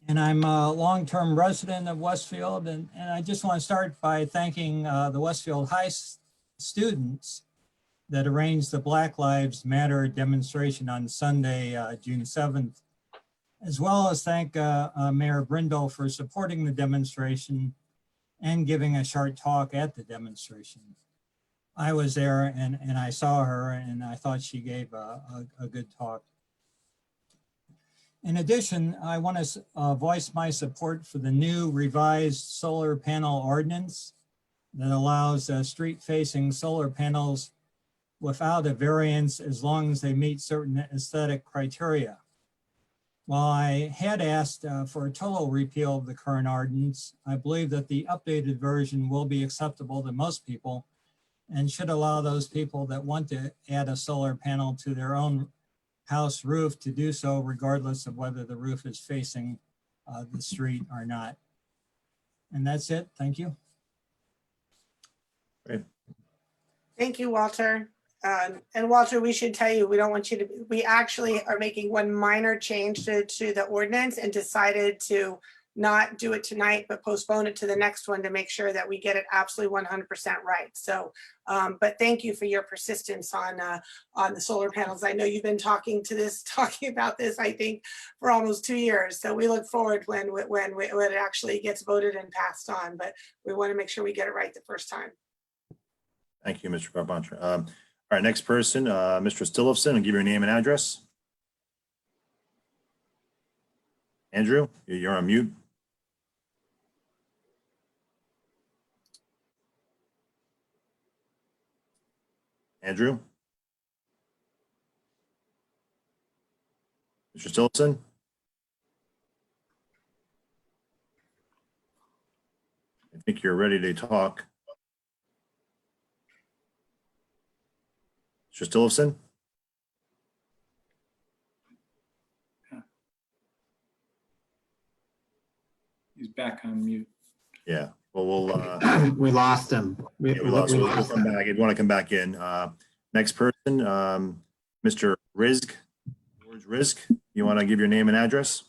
And I'm a long-term resident of Westfield. And I just want to start by thanking the Westfield High students that arranged the Black Lives Matter demonstration on Sunday, June 7th, as well as thank Mayor Brindle for supporting the demonstration and giving a short talk at the demonstration. I was there and I saw her, and I thought she gave a good talk. In addition, I want to voice my support for the new revised solar panel ordinance that allows street-facing solar panels without a variance as long as they meet certain aesthetic criteria. While I had asked for a total repeal of the current ordinance, I believe that the updated version will be acceptable to most people and should allow those people that want to add a solar panel to their own house roof to do so regardless of whether the roof is facing the street or not. And that's it. Thank you. Great. Thank you, Walter. And Walter, we should tell you, we don't want you to, we actually are making one minor change to the ordinance and decided to not do it tonight, but postpone it to the next one to make sure that we get it absolutely 100% right. So, but thank you for your persistence on the solar panels. I know you've been talking about this, I think, for almost 2 years. So we look forward when it actually gets voted and passed on, but we want to make sure we get it right the first time. Thank you, Mr. Carpenter. All right, next person, Mr. Stillifson, and give your name and address. Andrew, you're on mute. Andrew? Mr. Stillifson? I think you're ready to talk. Mr. Stillifson? He's back on mute. Yeah, well, we'll We lost him. yeah, we lost. We'll come back. You'd want to come back in. Next person, Mr. Rizk. George Rizk, you want to give your name and address?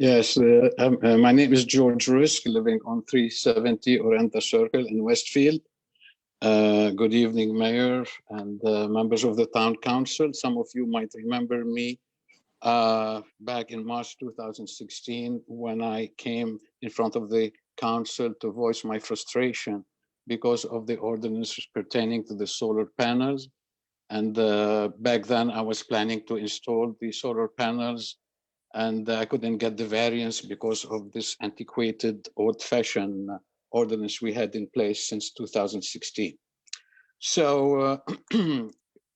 Yes, my name is George Risk, living on 370 Oriental Circle in Westfield. Good evening, Mayor and members of the Town Council. Some of you might remember me back in March 2016 when I came in front of the council to voice my frustration because of the ordinances pertaining to the solar panels. And back then I was planning to install the solar panels and I couldn't get the variance because of this antiquated old-fashioned ordinance we had in place since 2016. So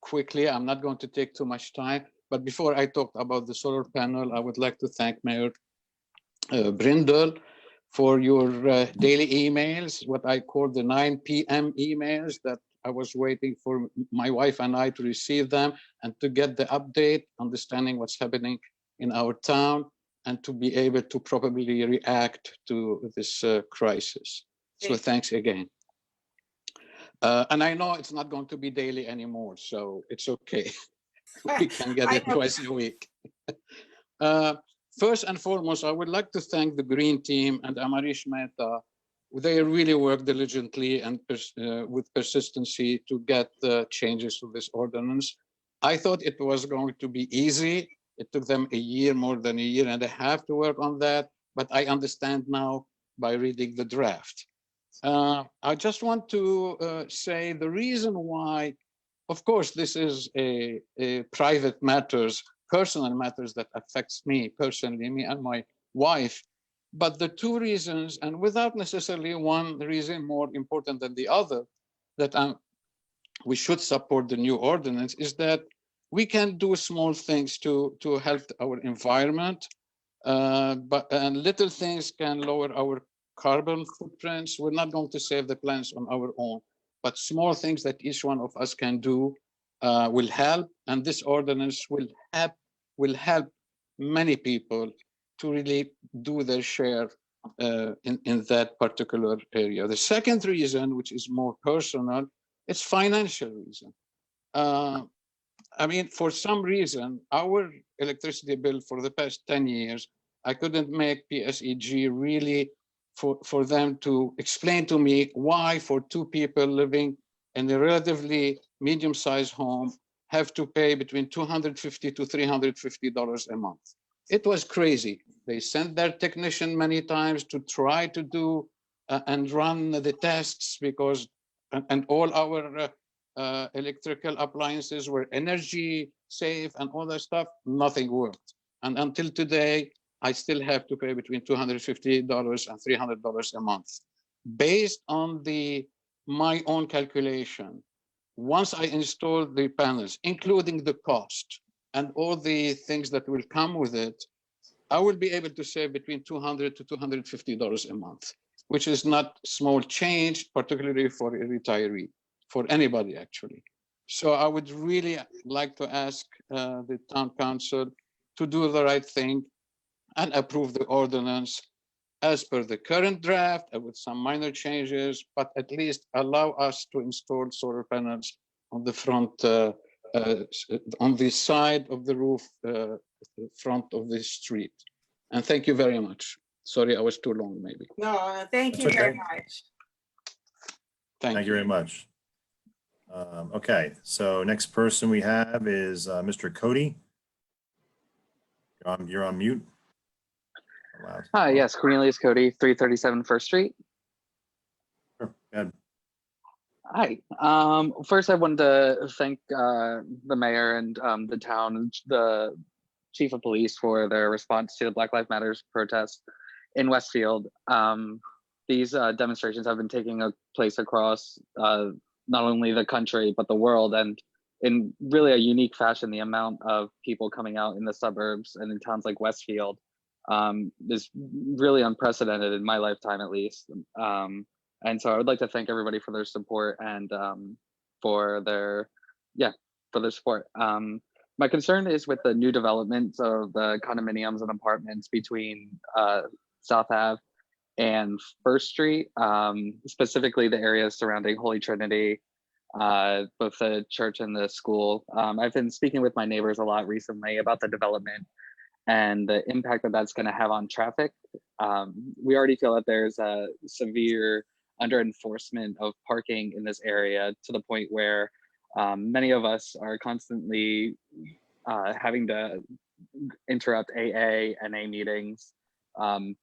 quickly, I'm not going to take too much time, but before I talk about the solar panel, I would like to thank Mayor Brindle for your daily emails, what I call the 9 p.m. emails that I was waiting for my wife and I to receive them and to get the update, understanding what's happening in our town and to be able to properly react to this crisis. So thanks again. And I know it's not going to be daily anymore, so it's okay. We can get it twice a week. First and foremost, I would like to thank the Green Team and Amarish Mehta. They really worked diligently and with persistency to get changes to this ordinance. I thought it was going to be easy. It took them a year, more than a year and a half to work on that, but I understand now by reading the draft. I just want to say the reason why, of course, this is a private matters, personal matters that affects me personally, me and my wife. But the two reasons, and without necessarily one reason more important than the other, that we should support the new ordinance is that we can do small things to help our environment, and little things can lower our carbon footprints. We're not going to save the plants on our own, but small things that each one of us can do will help. And this ordinance will help many people to really do their share in that particular area. The second reason, which is more personal, it's financial reason. I mean, for some reason, our electricity bill for the past 10 years, I couldn't make PSEG really for them to explain to me why for two people living in a relatively medium-sized home have to pay between $250 to $350 a month. It was crazy. They sent their technician many times to try to do and run the tests because, and all our electrical appliances were energy safe and all that stuff, nothing worked. And until today, I still have to pay between $250 and $300 a month. Based on my own calculation, once I install the panels, including the cost and all the things that will come with it, I will be able to save between $200 to $250 a month, which is not small change, particularly for a retiree, for anybody actually. So I would really like to ask the town council to do the right thing and approve the ordinance as per the current draft with some minor changes, but at least allow us to install solar panels on the front, on the side of the roof, front of the street. And thank you very much. Sorry, I was too long, maybe. No, thank you That's very okay. much. Thank you very much. Okay, so next person we have is Mr. Cody. You're on mute. Allowed. Hi, yes, Cornelius Cody, 337 First Street. Sure. Go ahead. Hi. First, I wanted to thank the mayor and the town and the chief of police for their response to the Black Lives Matters protest in Westfield. These demonstrations have been taking place across not only the country, but the world, and in really a unique fashion, the amount of people coming out in the suburbs and in towns like Westfield is really unprecedented in my lifetime, at least. And so I would like to thank everybody for their support and for their support. My concern is with the new developments of the condominiums and apartments between South Ave and First Street, specifically the areas surrounding Holy Trinity, both the church and the school. I've been speaking with my neighbors a lot recently about the development and the impact that that's going to have on traffic. We already feel that there's a severe under enforcement of parking in this area to the point where many of us are constantly having to interrupt AA, NA meetings,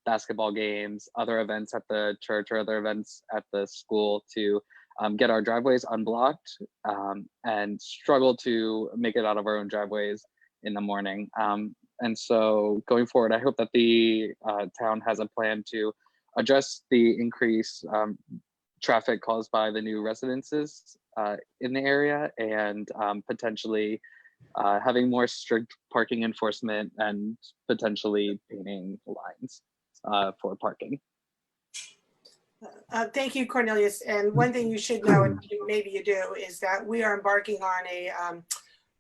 basketball games, other events at the church or other events at the school to get our driveways unblocked and struggle to make it out of our own driveways in the morning. And so going forward, I hope that the town has a plan to address the increased traffic caused by the new residences in the area and potentially having more strict parking enforcement and potentially painting lines for parking. Thank you, Cornelius. And one thing you should know, and maybe you do, is that we are embarking on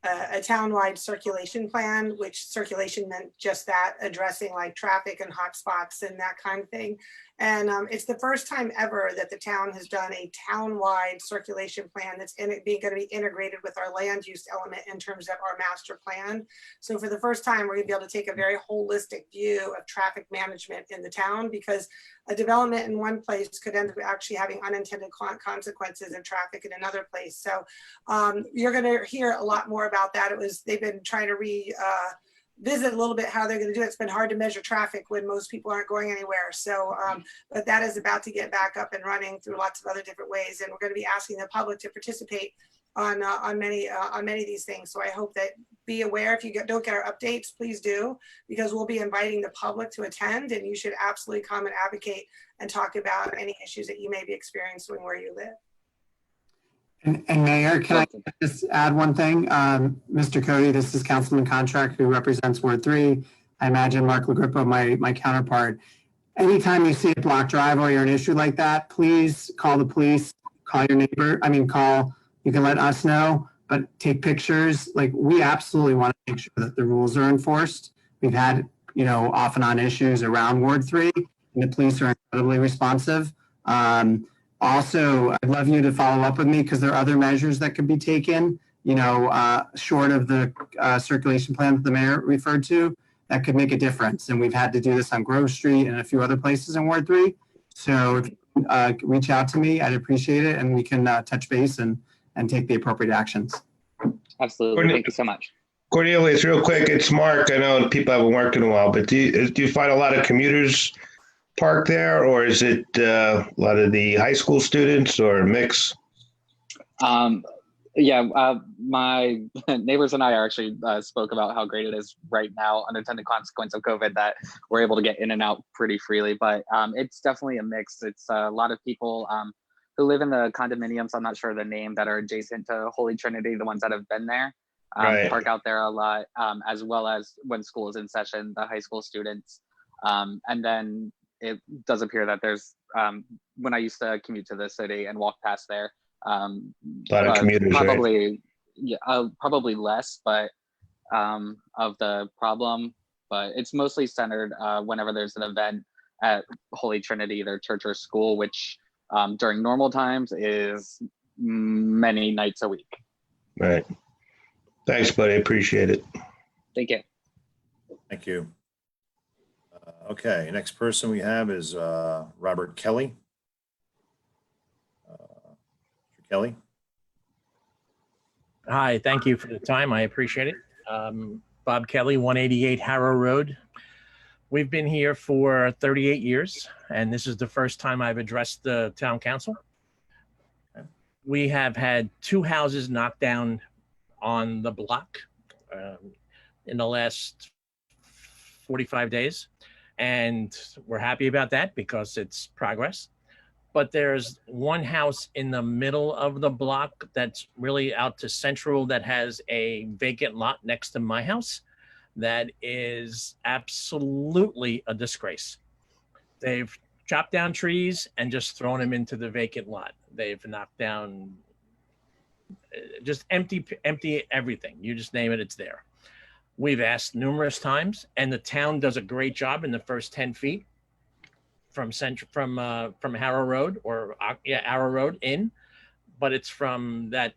a town-wide circulation plan, which circulation meant just that, addressing like traffic and hotspots and that kind of thing. And it's the first time ever that the town has done a town-wide circulation plan that's going to be integrated with our land use element in terms of our master plan. So for the first time, we're going to be able to take a very holistic view of traffic management in the town, because a development in one place could end up actually having unintended consequences of traffic in another place. So you're going to hear a lot more about that. They've been trying to visit a little bit how they're going to do it. It's been hard to measure traffic when most people aren't going anywhere. So, but that is about to get back up and running through lots of other different ways. And we're going to be asking the public to participate on many of these things. So I hope that be aware, if you don't get our updates, please do, because we'll be inviting the public to attend, and you should absolutely come and advocate and talk about any issues that you may be experiencing where you live. And Mayor, can I just add one thing? Mr. Cody, this is Councilman Contract, who represents Ward 3. I imagine Mark LaGrippa, my counterpart. Anytime you see a blocked driveway or an issue like that, please call the police, call your neighbor. You can let us know, but take pictures. Like, we absolutely want to make sure that the rules are enforced. We've had, off and on issues around Ward 3, and the police are incredibly responsive. Also, I'd love you to follow up with me, because there are other measures that could be taken, short of the circulation plan that the mayor referred to, that could make a difference. And we've had to do this on Grove Street and a few other places in Ward 3. So reach out to me. I'd appreciate it. And we can touch base and take the appropriate actions. Absolutely. Thank you so much. Cornelius, real quick, it's Mark. I know people haven't worked in a while, but do you find a lot of commuters park there, or is it a lot of the high school students, or a mix? My neighbors and I actually spoke about how great it is right now, unintended consequence of COVID, that we're able to get in and out pretty freely, but it's definitely a mix. It's a lot of people who live in the condominiums, I'm not sure the name, that are adjacent to Holy Trinity, the ones that have been there, park out there a lot, as well as when school is in session, the high school students. And then it does appear that there's, when I used to commute to the city and walk past there, a lot of commuters, probably, probably less, but of the problem. But it's mostly centered whenever there's an event at Holy Trinity, either church or school, which during normal times is many nights a week. Right. Thanks, buddy. Appreciate it. Thank you. Thank you. Okay, next person we have is Robert Kelly. Mr. Kelly. Hi, thank you for the time. I appreciate it. Bob Kelly, 188 Harrow Road. We've been here for 38 years, and this is the first time I've addressed the town council. We have had 2 houses knocked down on the block in the last 45 days. And we're happy about that because it's progress. But there's one house in the middle of the block that's really out to Central that has a vacant lot next to my house that is absolutely a disgrace. They've chopped down trees and just thrown them into the vacant lot. They've knocked down just empty everything. You just name it, it's there. We've asked numerous times, and the town does a great job in the first 10 feet from Harrow Road, or Harrow Road in, but it's from the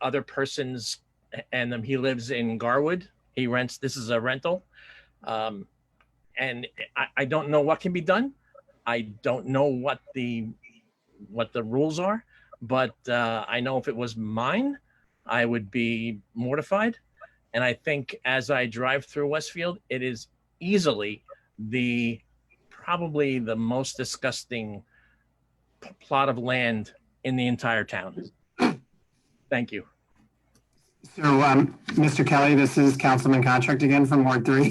other person's, and he lives in Garwood. He rents, this is a rental. And I don't know what can be done. I don't know what the what the rules are, but I know if it was mine, I would be mortified. And I think as I drive through Westfield, it is easily probably the most disgusting plot of land in the entire town. Thank you. So, Mr. Kelly, this is Councilman Contract again from Ward 3.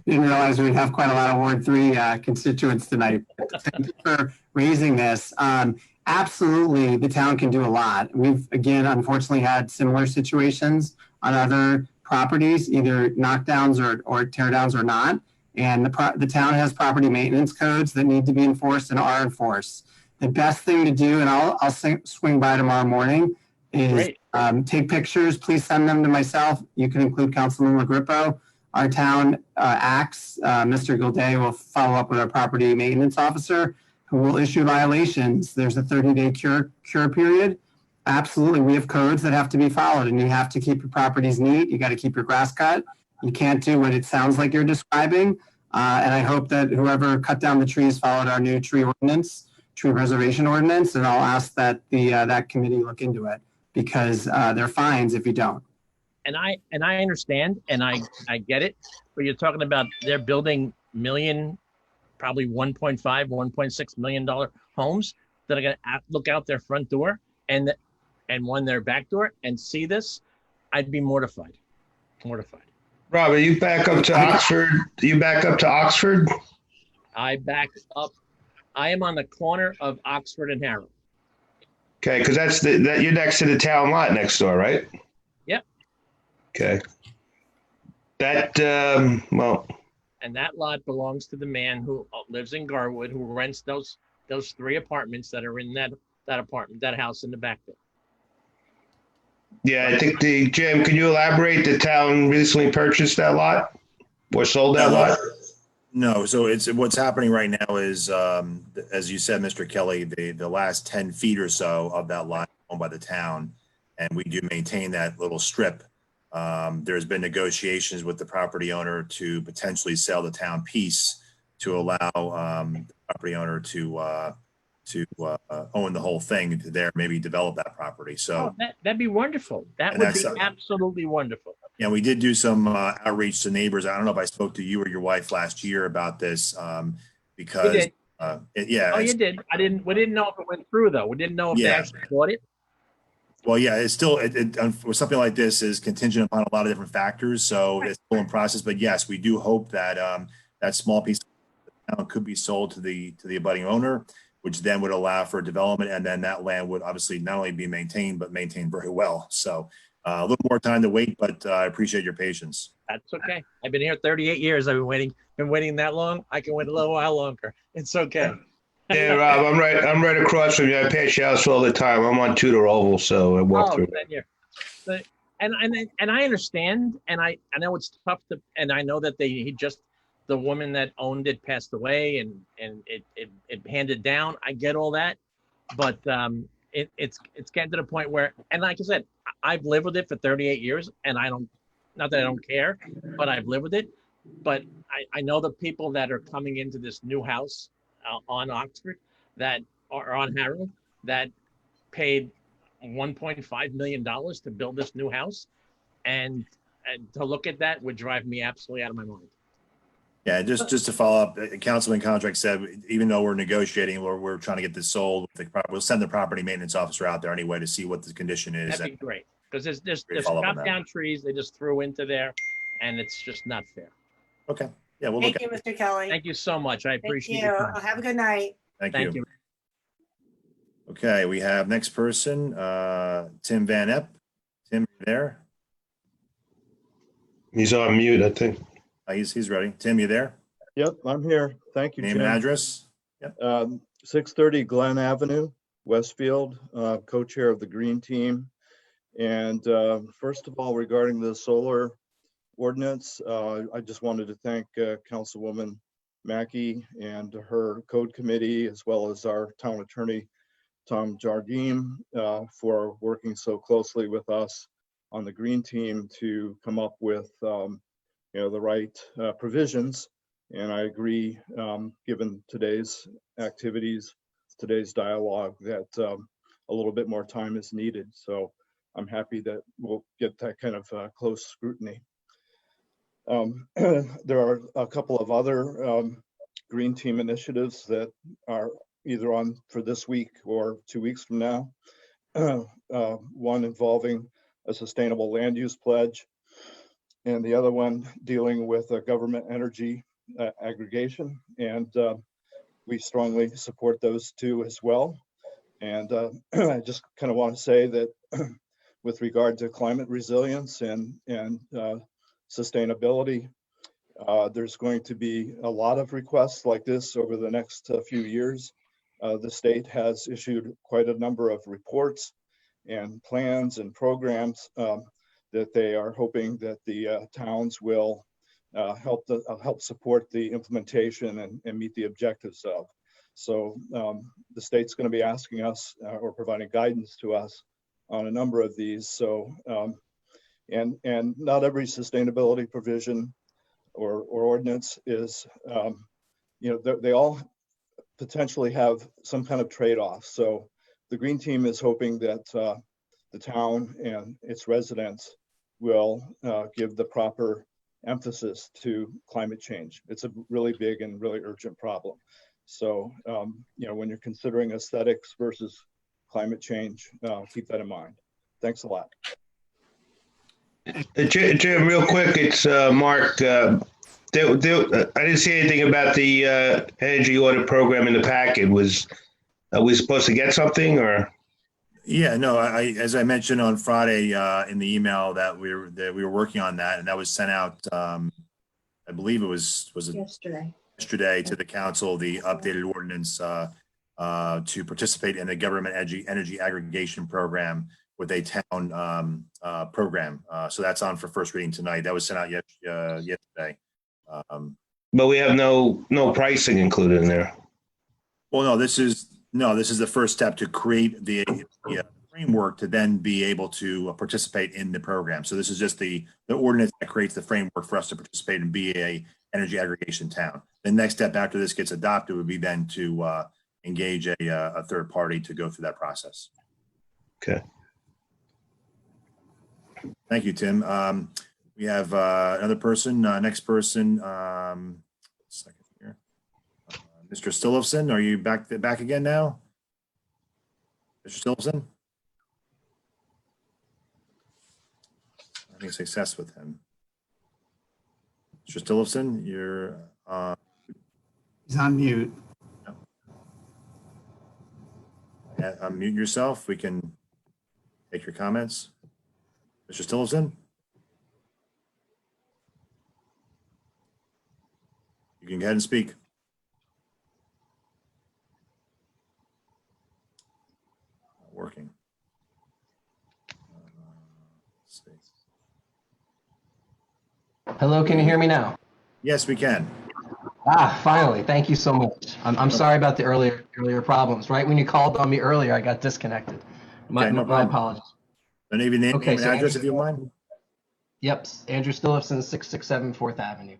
Didn't realize we'd have quite a lot of Ward 3 constituents tonight. Thank you for raising this. Absolutely, the town can do a lot. We've, again, unfortunately had similar situations on other properties, either knockdowns or teardowns or not. And the town has property maintenance codes that need to be enforced and are enforced. The best thing to do, and I'll swing by tomorrow morning, is take pictures. Please send them to myself. You can include Councilman LaGrippo. Our town acts. Mr. Gilday will follow up with our property maintenance officer, who will issue violations. There's a 30-day cure period. Absolutely, we have codes that have to be followed, and you have to keep your properties neat. You got to keep your grass cut. You can't do what it sounds like you're describing. And I hope that whoever cut down the trees followed our new tree preservation ordinance, and I'll ask that that committee look into it, because there are fines if you don't. And I understand, and I get it, but you're talking about they're building probably $1.5, $1.6 million homes that are going to look out their front door and one their back door and see this. I'd be mortified. Robert, you back up to Oxford? You back up to Oxford? I back up. I am on the corner of Oxford and Harrow. Okay, because that you're next to the town lot next door, right? Yep. Okay. That well. And that lot belongs to the man who lives in Garwood, who rents those 3 apartments that are in that house in the back there. Yeah, I think Jim, can you elaborate? The town recently purchased that lot or sold that lot? No, so what's happening right now is, as you said, Mr. Kelly, the last 10 feet or so of that lot owned by the town, and we do maintain that little strip. There's been negotiations with the property owner to potentially sell the town piece to allow the property owner to own the whole thing to there, maybe develop that property. So that'd be wonderful. That would be absolutely wonderful. Yeah, we did do some outreach to neighbors. I don't know if I spoke to you or your wife last year about this, because you did. You did. We didn't know if it went through though. We didn't know if they actually bought it. Well, yeah, it's still something like this is contingent upon a lot of different factors, so it's still in process. But yes, we do hope that that small piece of town could be sold to the abutting owner, which then would allow for development, and then that land would obviously not only be maintained but maintained very well. So a little more time to wait, but I appreciate your patience. That's okay. I've been here 38 years. I've been waiting that long. I can wait a little while longer. It's okay. Yeah, Rob, I'm right across from you. I pass your house all the time. I'm on Tudor Oval, so I walk through. And I understand, and I know it's tough and I know that the woman that owned it passed away, and it handed down. I get all that, but it's getting to the point where, and like I said, I've lived with it for 38 years, and not that I don't care, but I've lived with it. But I know the people that are coming into this new house on Oxford that are on Harold that paid $1.5 million to build this new house, and to look at that would drive me absolutely out of my mind. Yeah, just to follow up, Councilman Contract said, even though we're negotiating, we're trying to get this sold, we'll send the property maintenance officer out there anyway to see what the condition is. That'd be great, because there's chop down trees they just threw into there, and it's just not fair. Okay. Yeah, we'll Thank you, Mr. Kelly. Thank you so much. I appreciate your time. Have a good night. Thank you. Okay, we have next person, Tim Van Epp. Tim, you there? He's on mute, I think. He's ready. Tim, you there? Yep, I'm here. Thank you, Name Jim. and address? Yep. 630 Glen Avenue, Westfield, co-chair of the Green Team. And first of all, regarding the solar ordinance, I just wanted to thank Councilwoman Mackey and her code committee, as well as our town attorney, Tom Jardim, for working so closely with us on the Green Team to come up with the right provisions. And I agree, given today's activities, today's dialogue that a little bit more time is needed. So I'm happy that we'll get that kind of close scrutiny. There are a couple of other Green Team initiatives that are either on for this week or 2 weeks from now. One involving a sustainable land use pledge, and the other one dealing with government energy aggregation. And we strongly support those two as well. And I just kind of want to say that with regard to climate resilience and sustainability, there's going to be a lot of requests like this over the next few years. The state has issued quite a number of reports and plans and programs that they are hoping that the towns will help support the implementation and meet the objectives of. So the state's going to be asking us or providing guidance to us on a number of these. So and not every sustainability provision or ordinance is, they all potentially have some kind of trade-off. So the Green Team is hoping that the town and its residents will give the proper emphasis to climate change. It's a really big and really urgent problem. So, when you're considering aesthetics versus climate change, keep that in mind. Thanks a lot. Jim, real quick, it's Mark. I didn't see anything about the energy audit program in the packet. Are we supposed to get something or? Yeah, no, as I mentioned on Friday in the email that we were working on that, and that was sent out. I believe it was it yesterday to the council, the updated ordinance to participate in the government energy aggregation program with a town program. So that's on for first reading tonight. That was sent out yesterday. But we have no pricing included in there. Well, no, this is the first step to create the framework to then be able to participate in the program. So this is just the ordinance that creates the framework for us to participate and be a energy aggregation town. The next step after this gets adopted would be then to engage a third party to go through that process. Okay. Thank you, Tim. We have another person, next person, second here. Mr. Stillofson, are you back again now? Mr. Stillofson? Having success with him. Mr. Stillofson, you're He's on mute. Unmute yourself. We can take your comments. Mr. Stillofson? You can go ahead and speak. Not working. Let's see. Hello, can you hear me now? Yes, we can. Finally, thank you so much. I'm sorry about the earlier problems. Right when you called on me earlier, I got disconnected. My apologies. And even name Okay, and so address if you don't mind. Yep, Andrew Stillofson, 667 4th Avenue.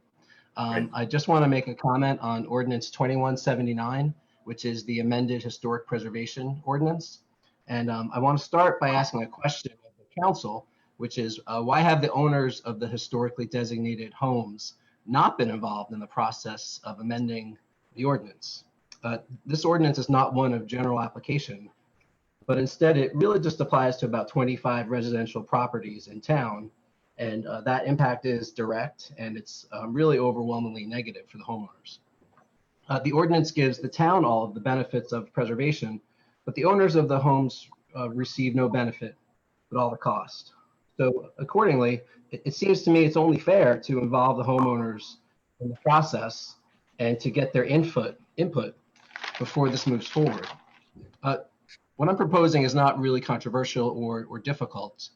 I just want to make a comment on Ordinance 2179, which is the amended Historic Preservation Ordinance. And I want to start by asking a question of the council, which is why have the owners of the historically designated homes not been involved in the process of amending the ordinance? This ordinance is not one of general application, but instead it really just applies to about 25 residential properties in town. And that impact is direct, and it's really overwhelmingly negative for the homeowners. The ordinance gives the town all of the benefits of preservation, but the owners of the homes receive no benefit, but all the cost. So accordingly, it seems to me it's only fair to involve the homeowners in the process and to get their input before this moves forward. What I'm proposing is not really controversial or difficult.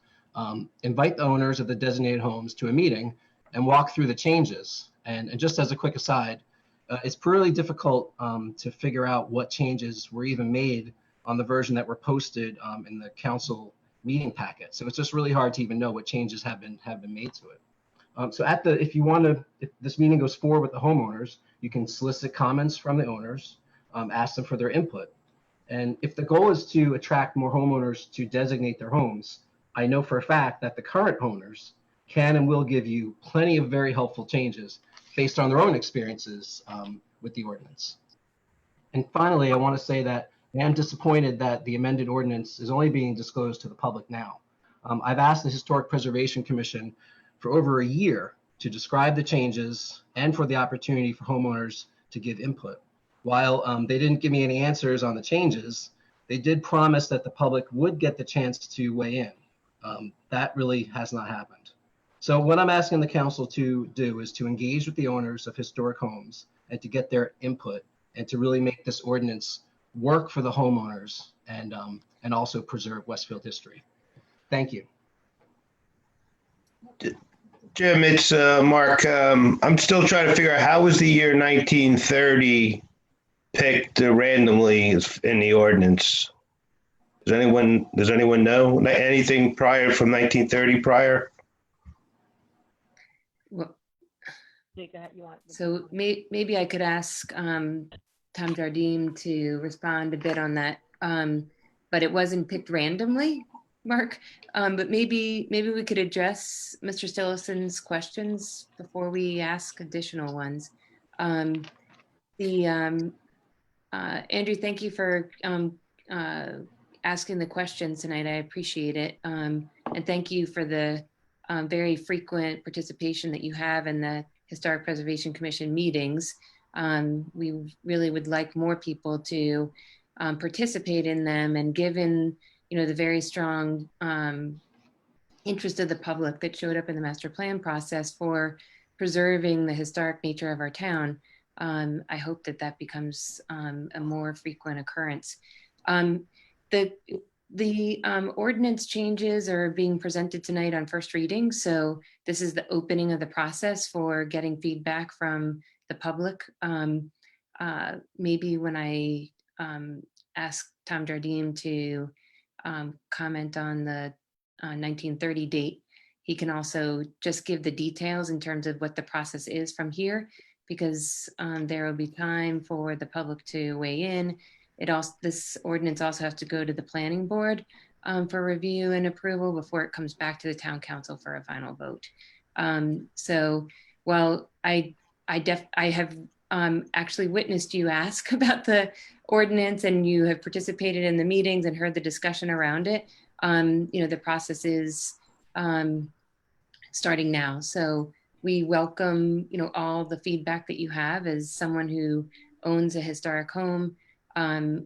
Invite the owners of the designated homes to a meeting and walk through the changes. And just as a quick aside, it's really difficult to figure out what changes were even made on the version that were posted in the council meeting packet. So it's just really hard to even know what changes have been made to it. So if this meeting goes forward with the homeowners, you can solicit comments from the owners, ask them for their input. And if the goal is to attract more homeowners to designate their homes, I know for a fact that the current owners can and will give you plenty of very helpful changes based on their own experiences with the ordinance. And finally, I want to say that I am disappointed that the amended ordinance is only being disclosed to the public now. I've asked the Historic Preservation Commission for over a year to describe the changes and for the opportunity for homeowners to give input. While they didn't give me any answers on the changes, they did promise that the public would get the chance to weigh in. That really has not happened. So what I'm asking the council to do is to engage with the owners of historic homes and to get their input and to really make this ordinance work for the homeowners and also preserve Westfield history. Thank you. Jim, it's Mark. I'm still trying to figure out how was the year 1930 picked randomly in the ordinance? Does anyone know anything prior from 1930 prior? Well, You want- so maybe I could ask Tom Jardim to respond a bit on that. But it wasn't picked randomly, Mark. But maybe we could address Mr. Stillison's questions before we ask additional ones. Andrew, thank you for asking the questions tonight. I appreciate it. And thank you for the very frequent participation that you have in the Historic Preservation Commission meetings. We really would like more people to participate in them, and given the very strong interest of the public that showed up in the master plan process for preserving the historic nature of our town, I hope that becomes a more frequent occurrence. The ordinance changes are being presented tonight on first reading, so this is the opening of the process for getting feedback from the public. Maybe when I ask Tom Jardim to comment on the 1930 date, he can also just give the details in terms of what the process is from here, because there will be time for the public to weigh in. This ordinance also has to go to the planning board for review and approval before it comes back to the town council for a final vote. So while I have actually witnessed you ask about the ordinance, and you have participated in the meetings and heard the discussion around it, the process is starting now. So we welcome, all the feedback that you have as someone who owns a historic home.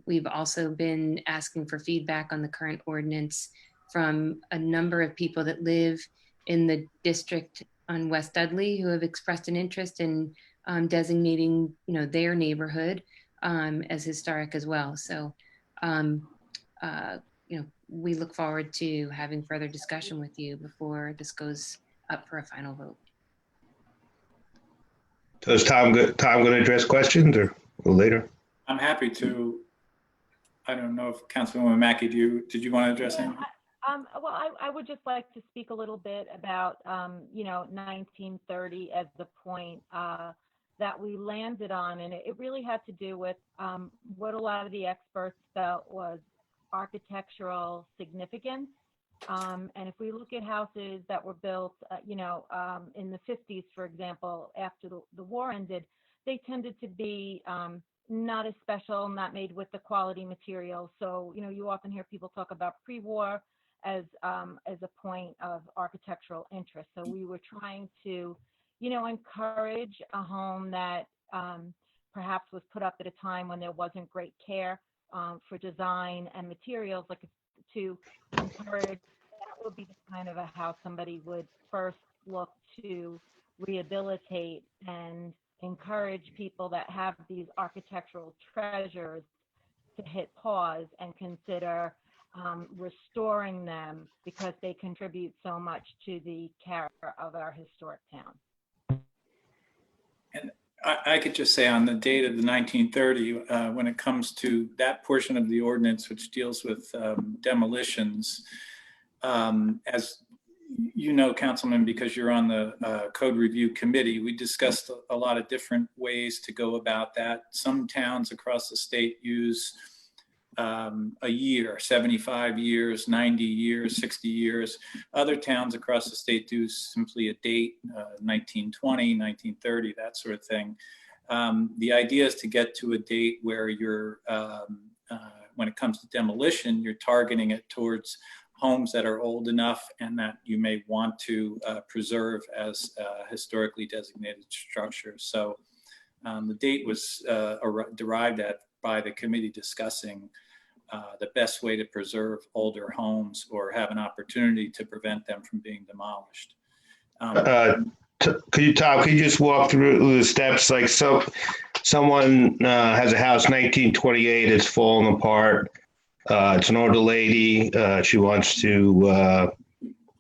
We've also been asking for feedback on the current ordinance from a number of people that live in the district on West Dudley who have expressed an interest in designating, their neighborhood as historic as well. So, we look forward to having further discussion with you before this goes up for a final vote. So is Tom going to address questions or later? I'm happy to. I don't know if Councilwoman Mackey, did you want to address anything? Well, I would just like to speak a little bit about, 1930 as the point that we landed on. And it really had to do with what a lot of the experts felt was architectural significance. And if we look at houses that were built, in the 50s, for example, after the war ended, they tended to be not as special, not made with the quality materials. So, you often hear people talk about pre-war as a point of architectural interest. So we were trying to, encourage a home that perhaps was put up at a time when there wasn't great care for design and materials, like to encourage that would be the kind of a house somebody would first look to rehabilitate, and encourage people that have these architectural treasures to hit pause and consider restoring them, because they contribute so much to the character of our historic town. And I could just say on the date of the 1930, when it comes to that portion of the ordinance which deals with demolitions, as you know, Councilman, because you're on the Code Review Committee, we discussed a lot of different ways to go about that. Some towns across the state use a year, 75 years, 90 years, 60 years. Other towns across the state do simply a date, 1920, 1930, that sort of thing. The idea is to get to a date where you're, when it comes to demolition, you're targeting it towards homes that are old enough and that you may want to preserve as historically designated structures. So the date was derived by the committee discussing the best way to preserve older homes or have an opportunity to prevent them from being demolished. Could you just walk through the steps? Like, so someone has a house 1928, it's falling apart. It's an older lady. She wants to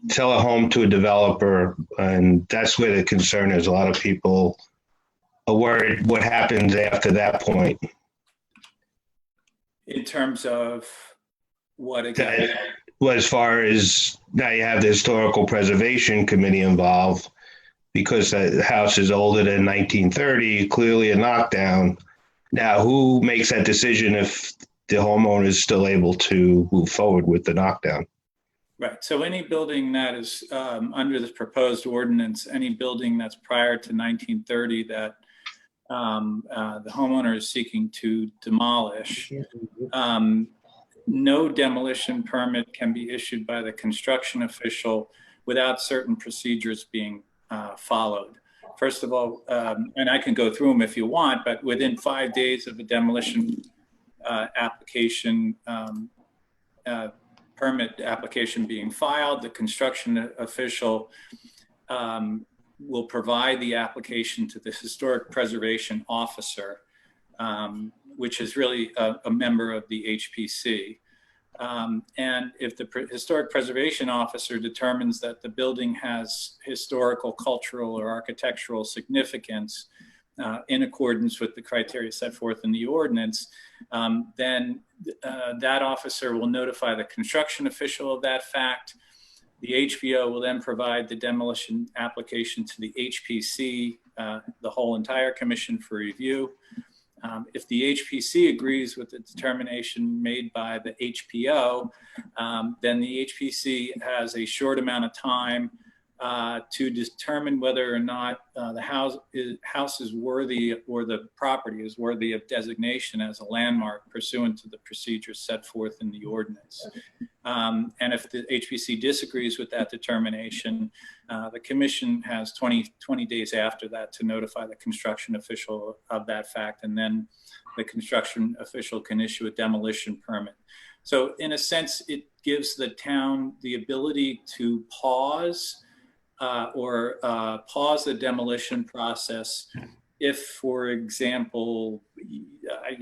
sell a home to a developer, and that's where the concern is. A lot of people are worried what happens after that point. In terms of what again? Well, as far as now you have the Historical Preservation Committee involved, because the house is older than 1930, clearly a knockdown. Now, who makes that decision if the homeowner is still able to move forward with the knockdown? Right. So any building that is under this proposed ordinance, any building that's prior to 1930 that the homeowner is seeking to demolish, no demolition permit can be issued by the construction official without certain procedures being followed. First of all, and I can go through them if you want, but within 5 days of a demolition application, permit application being filed, the construction official will provide the application to the historic preservation officer, which is really a member of the HPC. And if the historic preservation officer determines that the building has historical, cultural, or architectural significance in accordance with the criteria set forth in the ordinance, then that officer will notify the construction official of that fact. The HPO will then provide the demolition application to the HPC, the whole entire commission for review. If the HPC agrees with the determination made by the HPO, then the HPC has a short amount of time to determine whether or not the house is worthy, or the property is worthy of designation as a landmark pursuant to the procedures set forth in the ordinance. And if the HPC disagrees with that determination, the commission has 20 days after that to notify the construction official of that fact, and then the construction official can issue a demolition permit. So in a sense, it gives the town the ability to pause pause the demolition process if, for example,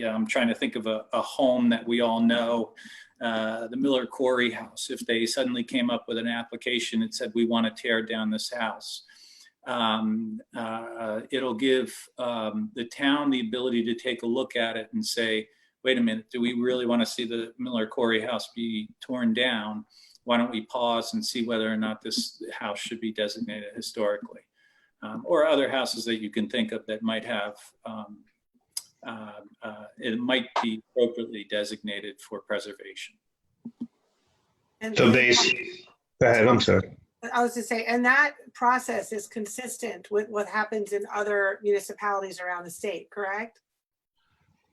I'm trying to think of a home that we all know, the Miller Quarry house. If they suddenly came up with an application that said, we want to tear down this house, it'll give the town the ability to take a look at it and say, wait a minute, do we really want to see the Miller Quarry house be torn down? Why don't we pause and see whether or not this house should be designated historically? Or other houses that you can think of that might have, it might be appropriately designated for preservation. And So basically, go ahead, I'm sorry. I was to say, and that process is consistent with what happens in other municipalities around the state, correct?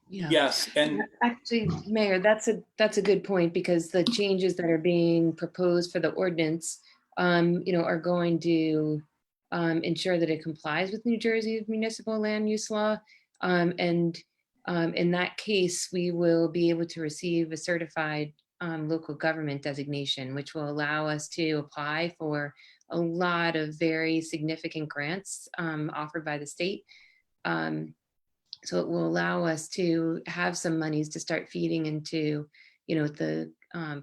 Yeah. Yes, and Actually, Mayor, that's a good point, because the changes that are being proposed for the ordinance, are going to ensure that it complies with New Jersey's municipal land use law. And in that case, we will be able to receive a certified local government designation, which will allow us to apply for a lot of very significant grants offered by the state. So it will allow us to have some monies to start feeding into, the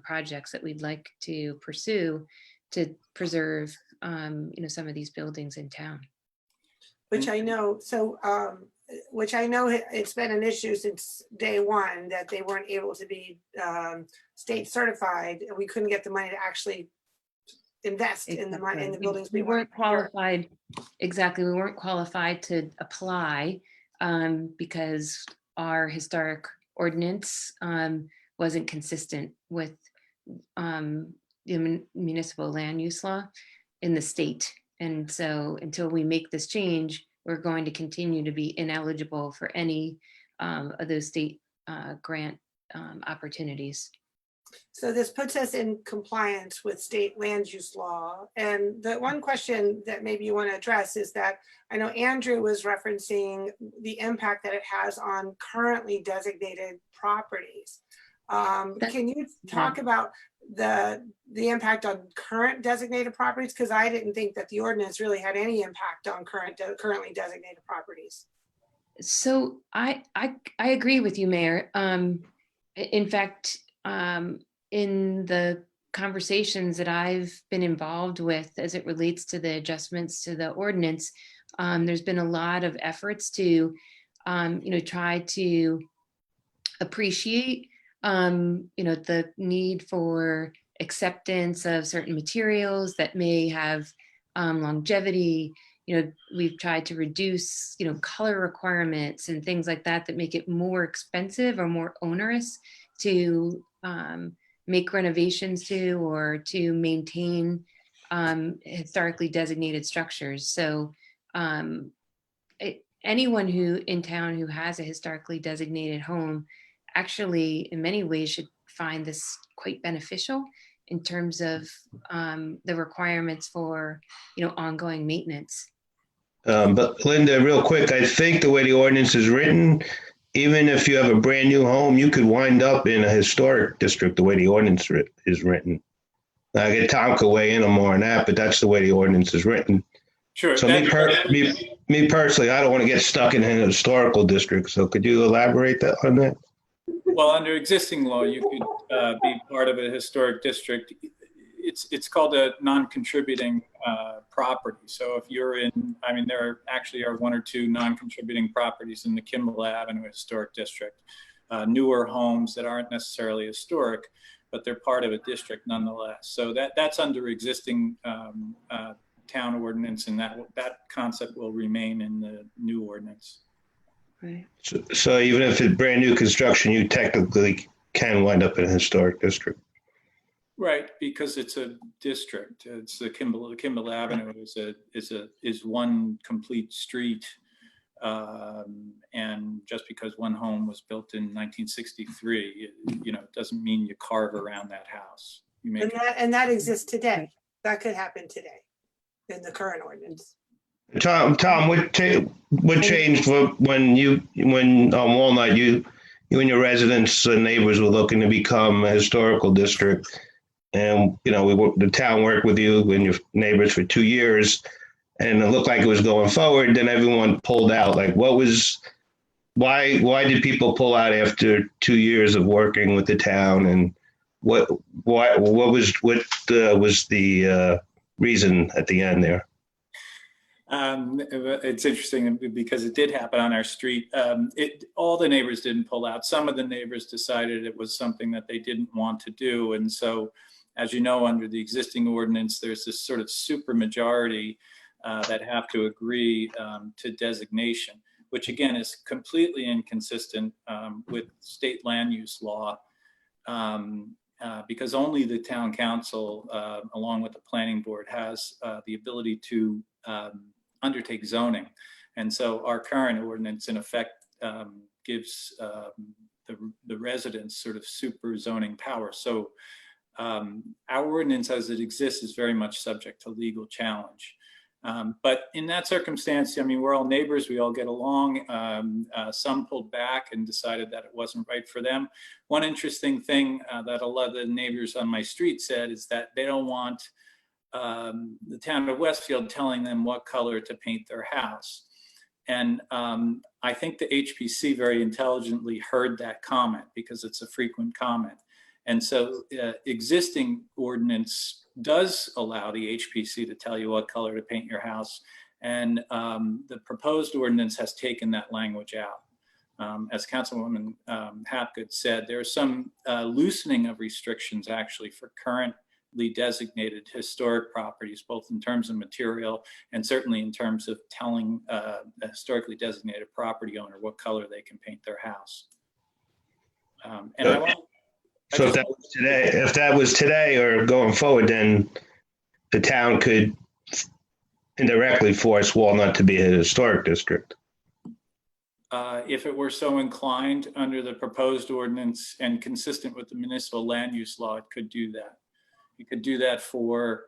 projects that we'd like to pursue to preserve, some of these buildings in town. Which I know, it's been an issue since day one that they weren't able to be state certified. We couldn't get the money to actually invest in the money in the buildings. We weren't qualified. Exactly. We weren't qualified to apply because our historic ordinance wasn't consistent with the municipal land use law in the state. And so until we make this change, we're going to continue to be ineligible for any of those state grant opportunities. So this puts us in compliance with state land use law. And the one question that maybe you want to address is that I know Andrew was referencing the impact that it has on currently designated properties. Can you talk about the impact on current designated properties? Because I didn't think that the ordinance really had any impact on currently designated properties. So I agree with you, Mayor. In fact, in the conversations that I've been involved with as it relates to the adjustments to the ordinance, there's been a lot of efforts to, try to appreciate, the need for acceptance of certain materials that may have longevity. We've tried to reduce, color requirements and things like that that make it more expensive or more onerous to make renovations to or to maintain historically designated structures. So anyone who in town who has a historically designated home actually in many ways should find this quite beneficial in terms of the requirements for ongoing maintenance. But Linda, real quick, I think the way the ordinance is written, even if you have a brand new home, you could wind up in a historic district the way the ordinance is written. I get Tom could weigh in on more on that, but that's the way the ordinance is written. Sure. So me personally, I don't want to get stuck in a historical district. So could you elaborate on that? Well, under existing law, you could be part of a historic district. It's called a non-contributing property. So if you're in, there actually are one or two non-contributing properties in the Kimball Avenue Historic District, newer homes that aren't necessarily historic, but they're part of a district nonetheless. So that's under existing town ordinance, and that concept will remain in the new ordinance. Right. So even if it's brand new construction, you technically can wind up in a historic district. Right, because it's a district. It's the Kimball Avenue is one complete street, and just because one home was built in 1963, it doesn't mean you carve around that house. And that exists today. That could happen today in the current ordinance. Tom, what changed when on Walnut you and your residents and neighbors were looking to become a historical district, and the town worked with you and your neighbors for 2 years, and it looked like it was going forward. Then everyone pulled out. Like, why did people pull out after 2 years of working with the town, and what was the reason at the end there? It's interesting because it did happen on our street. All the neighbors didn't pull out. Some of the neighbors decided it was something that they didn't want to do. And so, as you know, under the existing ordinance, there's this sort of super majority that have to agree to designation, which again is completely inconsistent with state land use law. Because only the town council, along with the planning board, has the ability to undertake zoning. And so our current ordinance, in effect, gives the residents sort of super zoning power. So our ordinance as it exists is very much subject to legal challenge. But in that circumstance, we're all neighbors, we all get along. Some pulled back and decided that it wasn't right for them. One interesting thing that a lot of the neighbors on my street said is that they don't want the town of Westfield telling them what color to paint their house. And I think the HPC very intelligently heard that comment because it's a frequent comment. And so existing ordinance does allow the HPC to tell you what color to paint your house. And the proposed ordinance has taken that language out. As Councilwoman Hapgood said, there's some loosening of restrictions actually for currently designated historic properties, both in terms of material and certainly in terms of telling a historically designated property owner what color they can paint their house. And So if that was today or going forward, then the town could indirectly force Walnut to be a historic district. If it were so inclined under the proposed ordinance and consistent with the municipal land use law, it could do that. You could do that for,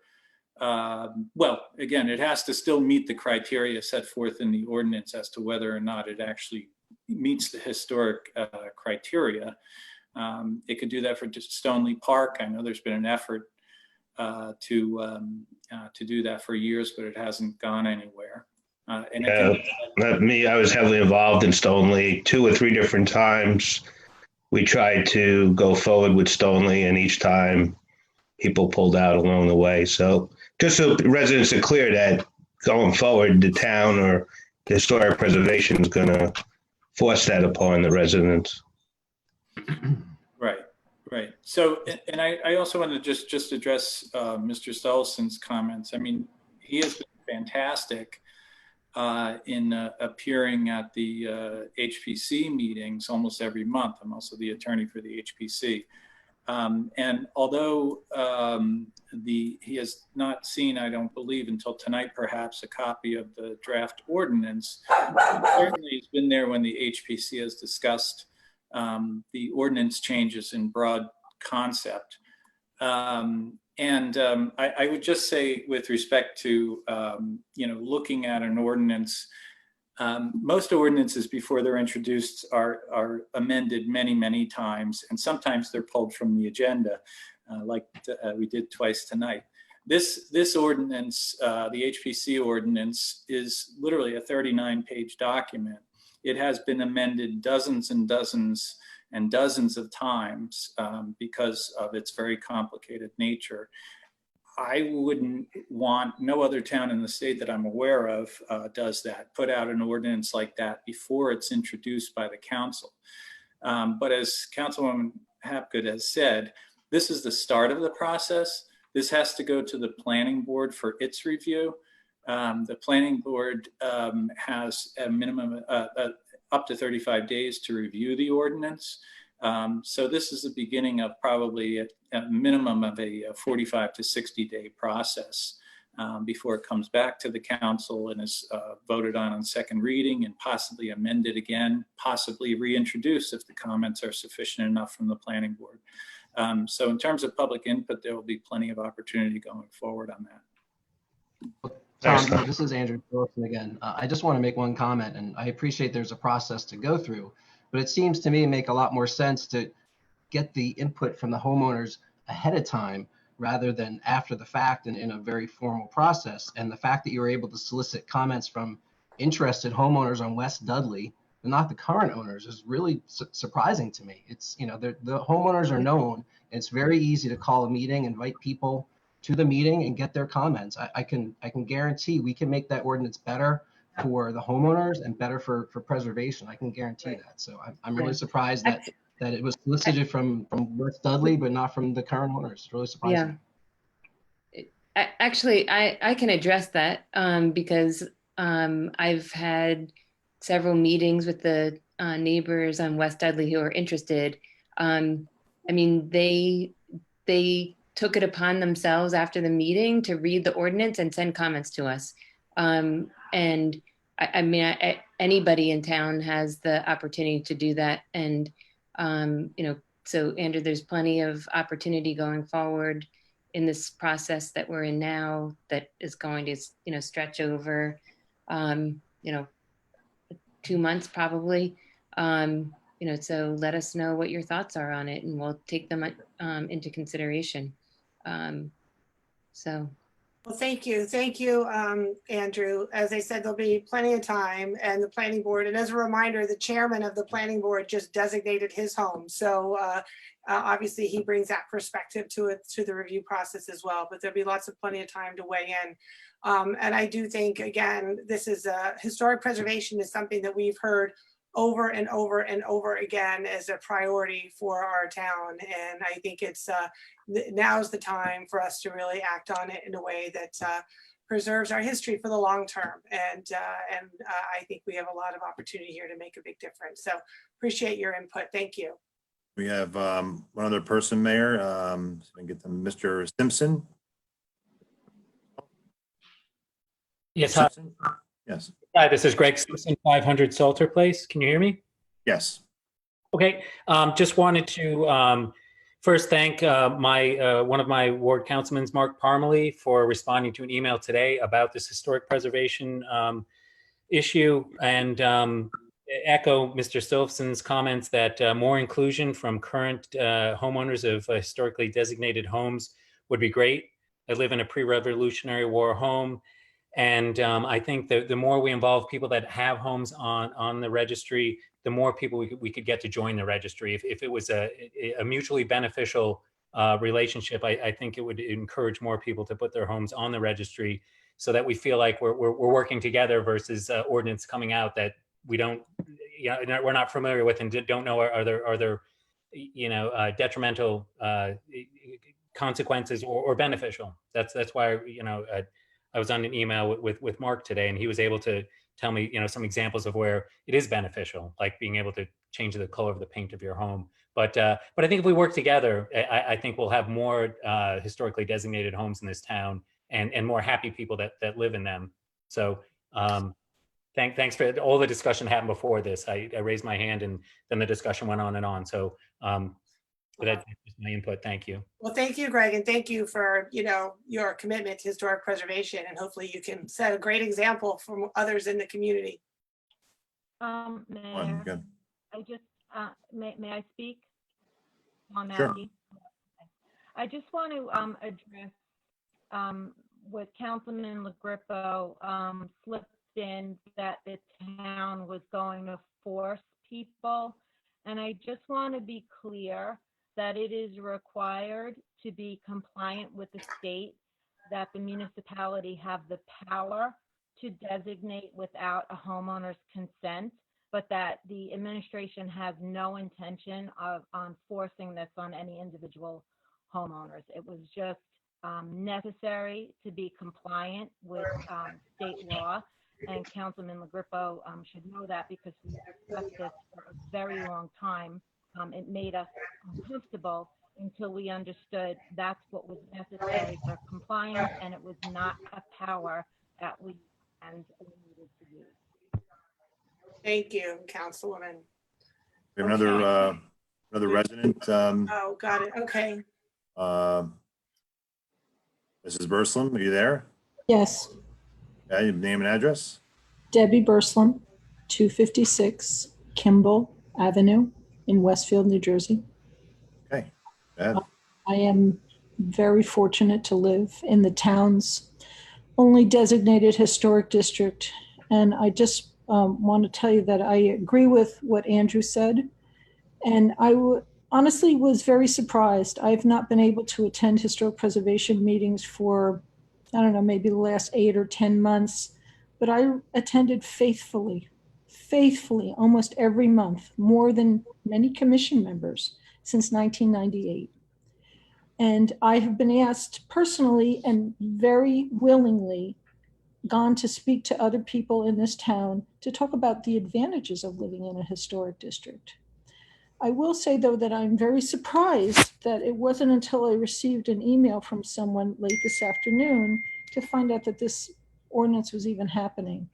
well, again, it has to still meet the criteria set forth in the ordinance as to whether or not it actually meets the historic criteria. It could do that for just Stoneleigh Park. I know there's been an effort to do that for years, but it hasn't gone anywhere. And I was heavily involved in Stoneleigh 2 or 3 different times. We tried to go forward with Stoneleigh, and each time people pulled out along the way. So just so residents are clear that going forward, the town or historic preservation is going to force that upon the residents. Right. So, and I also want to just address Mr. Stolzen's comments. I mean, he has been fantastic in appearing at the HPC meetings almost every month. I'm also the attorney for the HPC. And although he has not seen, I don't believe until tonight, perhaps, a copy of the draft ordinance, certainly he's been there when the HPC has discussed the ordinance changes in broad concept. I would just say, with respect to looking at an ordinance, most ordinances before they're introduced are amended many times, and sometimes they're pulled from the agenda, like we did twice tonight. This ordinance, the HPC ordinance, is literally a 39-page document. It has been amended dozens and dozens and dozens of times because of its very complicated nature. I wouldn't want, no other town in the state that I'm aware of does that, put out an ordinance like that before it's introduced by the council. But as Councilwoman Hapgood has said, this is the start of the process. This has to go to the planning board for its review. The planning board has a minimum up to 35 days to review the ordinance. So this is the beginning of probably a minimum of a 45 to 60-day process before it comes back to the council and is voted on second reading and possibly amended again, possibly reintroduced if the comments are sufficient enough from the planning board. So in terms of public input, there will be plenty of opportunity going forward on that. Tom, this is Andrew Wilson again. I just want to make one comment, and I appreciate there's a process to go through, but it seems to me make a lot more sense to get the input from the homeowners ahead of time rather than after the fact and in a very formal process. And the fact that you were able to solicit comments from interested homeowners on West Dudley, but not the current owners, is really surprising to me. It's, the homeowners are known. It's very easy to call a meeting, invite people to the meeting and get their comments. I can guarantee we can make that ordinance better for the homeowners and better for preservation. I can guarantee that. So I'm really surprised that it was solicited from West Dudley, but not from the current owners. It's really surprising. Yeah. Actually, I can address that because I've had several meetings with the neighbors on West Dudley who are interested. I mean, they took it upon themselves after the meeting to read the ordinance and send comments to us. And I mean, anybody in town has the opportunity to do that. And, so Andrew, there's plenty of opportunity going forward in this process that we're in now that is going to, stretch over, 2 months probably. So let us know what your thoughts are on it and we'll take them into consideration. Well, thank you. Thank you, Andrew. As I said, there'll be plenty of time, and the planning board, and as a reminder, the chairman of the planning board just designated his home. So obviously he brings that perspective to the review process as well, but there'll be plenty of time to weigh in. And I do think, again, this is historic preservation is something that we've heard over and over and over again as a priority for our town. And I think it's now's the time for us to really act on it in a way that preserves our history for the long term. And I think we have a lot of opportunity here to make a big difference. So appreciate your input. Thank you. We have one other person, Mayor. So we can get them, Mr. Simpson. Yes, hi. Simpson? Yes. Hi, this is Greg Simpson, 500 Salter Place. Can you hear me? Yes. Okay, just wanted to first thank one of my ward councilmen, Mark Parmalee, for responding to an email today about this historic preservation issue, and echo Mr. Stolfson's comments that more inclusion from current homeowners of historically designated homes would be great. I live in a pre-Revolutionary War home, and I think that the more we involve people that have homes on the registry, the more people we could get to join the registry. If it was a mutually beneficial relationship, I think it would encourage more people to put their homes on the registry, so that we feel like we're working together versus ordinance coming out that we don't, we're not familiar with and don't know are there detrimental consequences or beneficial. That's why I was on an email with Mark today, and he was able to tell me some examples of where it is beneficial, like being able to change the color of the paint of your home. But I think if we work together, I think we'll have more historically designated homes in this town, and more happy people that live in them. So thanks for all the discussion happened before this. I raised my hand, and then the discussion went on and on. So that's my input. Thank you. Well, thank you, Greg, and thank you for, your commitment to historic preservation, and hopefully you can set a great example for others in the community. Mayor, Good. I just, may I speak on that? Sure. I just want to address what Councilman LaGrippo slipped in, that the town was going to force people. And I just want to be clear that it is required to be compliant with the state, that the municipality have the power to designate without a homeowner's consent, but that the administration has no intention on forcing this on any individual homeowners. It was just necessary to be compliant with state law. And Councilman LaGrippo should know that, because we discussed this for a very long time. It made us uncomfortable until we understood that's what was necessary for compliance, and it was not a power that we needed to use. Thank you, Councilwoman. We have another resident. Oh, got it. Okay. Mrs. Burslem, are you there? Yes, Yeah, your name and address? Debbie Burslem, 256 Kimball Avenue in Westfield, New Jersey. Okay, go ahead. I am very fortunate to live in the town's only designated historic district. And I just want to tell you that I agree with what Andrew said. And I honestly was very surprised. I've not been able to attend historic preservation meetings for, I don't know, maybe the last 8 or 10 months, but I attended faithfully almost every month, more than many commission members since 1998. And I have been asked personally and very willingly gone to speak to other people in this town to talk about the advantages of living in a historic district. I will say, though, that I'm very surprised that it wasn't until I received an email from someone late this afternoon to find out that this ordinance was even happening.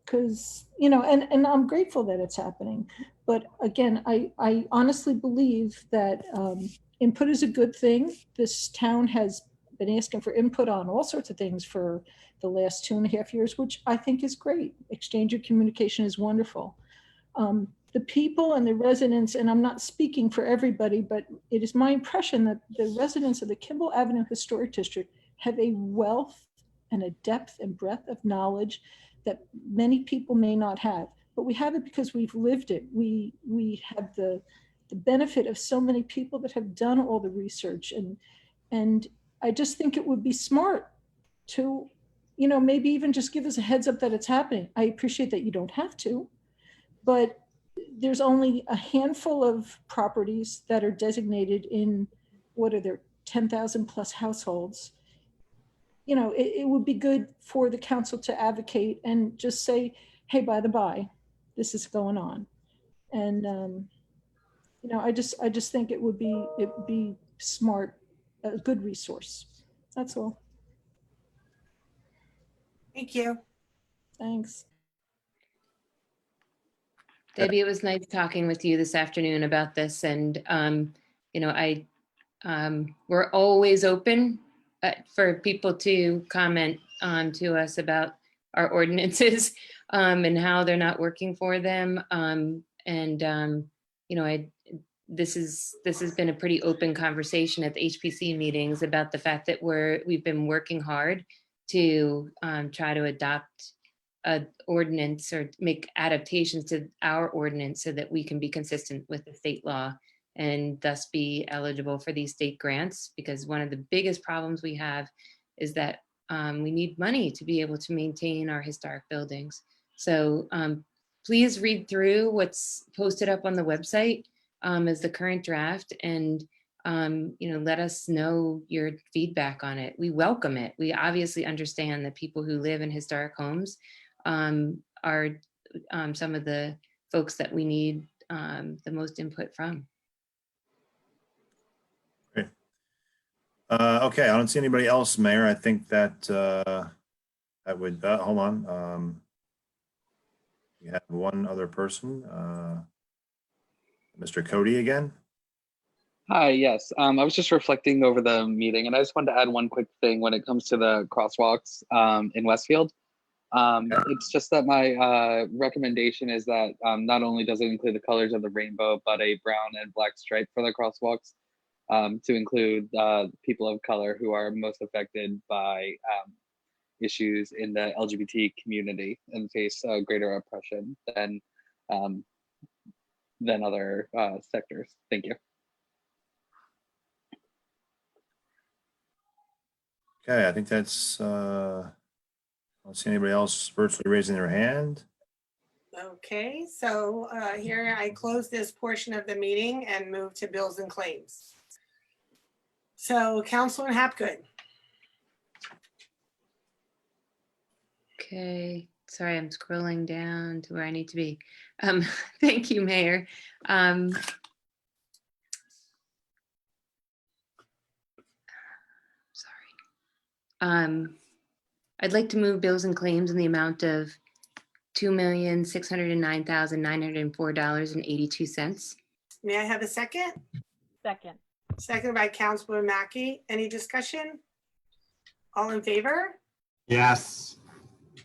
Because, and I'm grateful that it's happening. But again, I honestly believe that input is a good thing. This town has been asking for input on all sorts of things for the last 2.5 years, which I think is great. Exchange of communication is wonderful. The people and the residents, and I'm not speaking for everybody, but it is my impression that the residents of the Kimball Avenue Historic District have a wealth and a depth and breadth of knowledge that many people may not have. But we have it because we've lived it. We have the benefit of so many people that have done all the research. And I just think it would be smart to, maybe even just give us a heads up that it's happening. I appreciate that you don't have to, but there's only a handful of properties that are designated in, what are there, 10,000 plus households. It would be good for the council to advocate and just say, hey, by the by, this is going on. And you know, I just think it'd be smart, a good resource. That's all. Thank you. Thanks. Debbie, it was nice talking with you this afternoon about this, and you know, we're always open for people to comment to us about our ordinances and how they're not working for them. You know, this has been a pretty open conversation at the HPC meetings about the fact that we've been working hard to try to adopt an ordinance or make adaptations to our ordinance so that we can be consistent with the state law and thus be eligible for these state grants. Because one of the biggest problems we have is that we need money to be able to maintain our historic buildings. So please read through what's posted up on the website as the current draft, and you know, let us know your feedback on it. We welcome it. We obviously understand that people who live in historic homes are some of the folks that we need the most input from. Great. Okay, I don't see anybody else, Mayor. I think that I would, hold on. We have one other person, Mr. Cody again. Hi, yes. I was just reflecting over the meeting, and I just wanted to add one quick thing when it comes to the crosswalks in Westfield. It's just that my recommendation is that not only does it include the colors of the rainbow, but a brown and black stripe for the crosswalks to include people of color who are most affected by issues in the LGBT community and face greater oppression than other sectors. Thank you. Okay, I think that's, I don't see anybody else virtually raising their hand. Okay, so here I close this portion of the meeting and move to bills and claims. So Councilman Hapgood. Okay, sorry, I'm scrolling down to where I need to be. Thank you, Mayor. I'd like to move bills and claims in the amount of $2,609,904.82. May I have a second? Second. Second by Councilman Mackey. Any discussion? All in favor? Yes.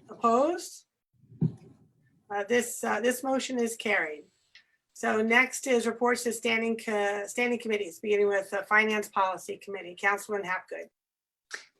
Opposed? This motion is carried. So next is reports to standing committees, beginning with the Finance Policy Committee. Councilman Hapgood.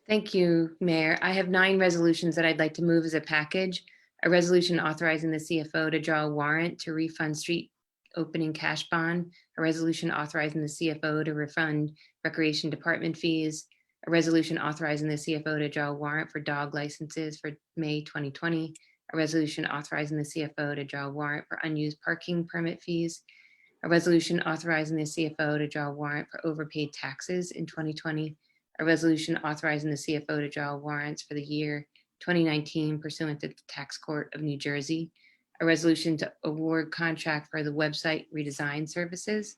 Thank you, Mayor. I have 9 resolutions that I'd like to move as a package. A resolution authorizing the CFO to draw a warrant to refund street opening cash bond. A resolution authorizing the CFO to refund Recreation Department fees. A resolution authorizing the CFO to draw a warrant for dog licenses for May 2020. A resolution authorizing the CFO to draw a warrant for unused parking permit fees. A resolution authorizing the CFO to draw a warrant for overpaid taxes in 2020. A resolution authorizing the CFO to draw warrants for the year 2019 pursuant to the Tax Court of New Jersey. A resolution to award contract for the website redesign services.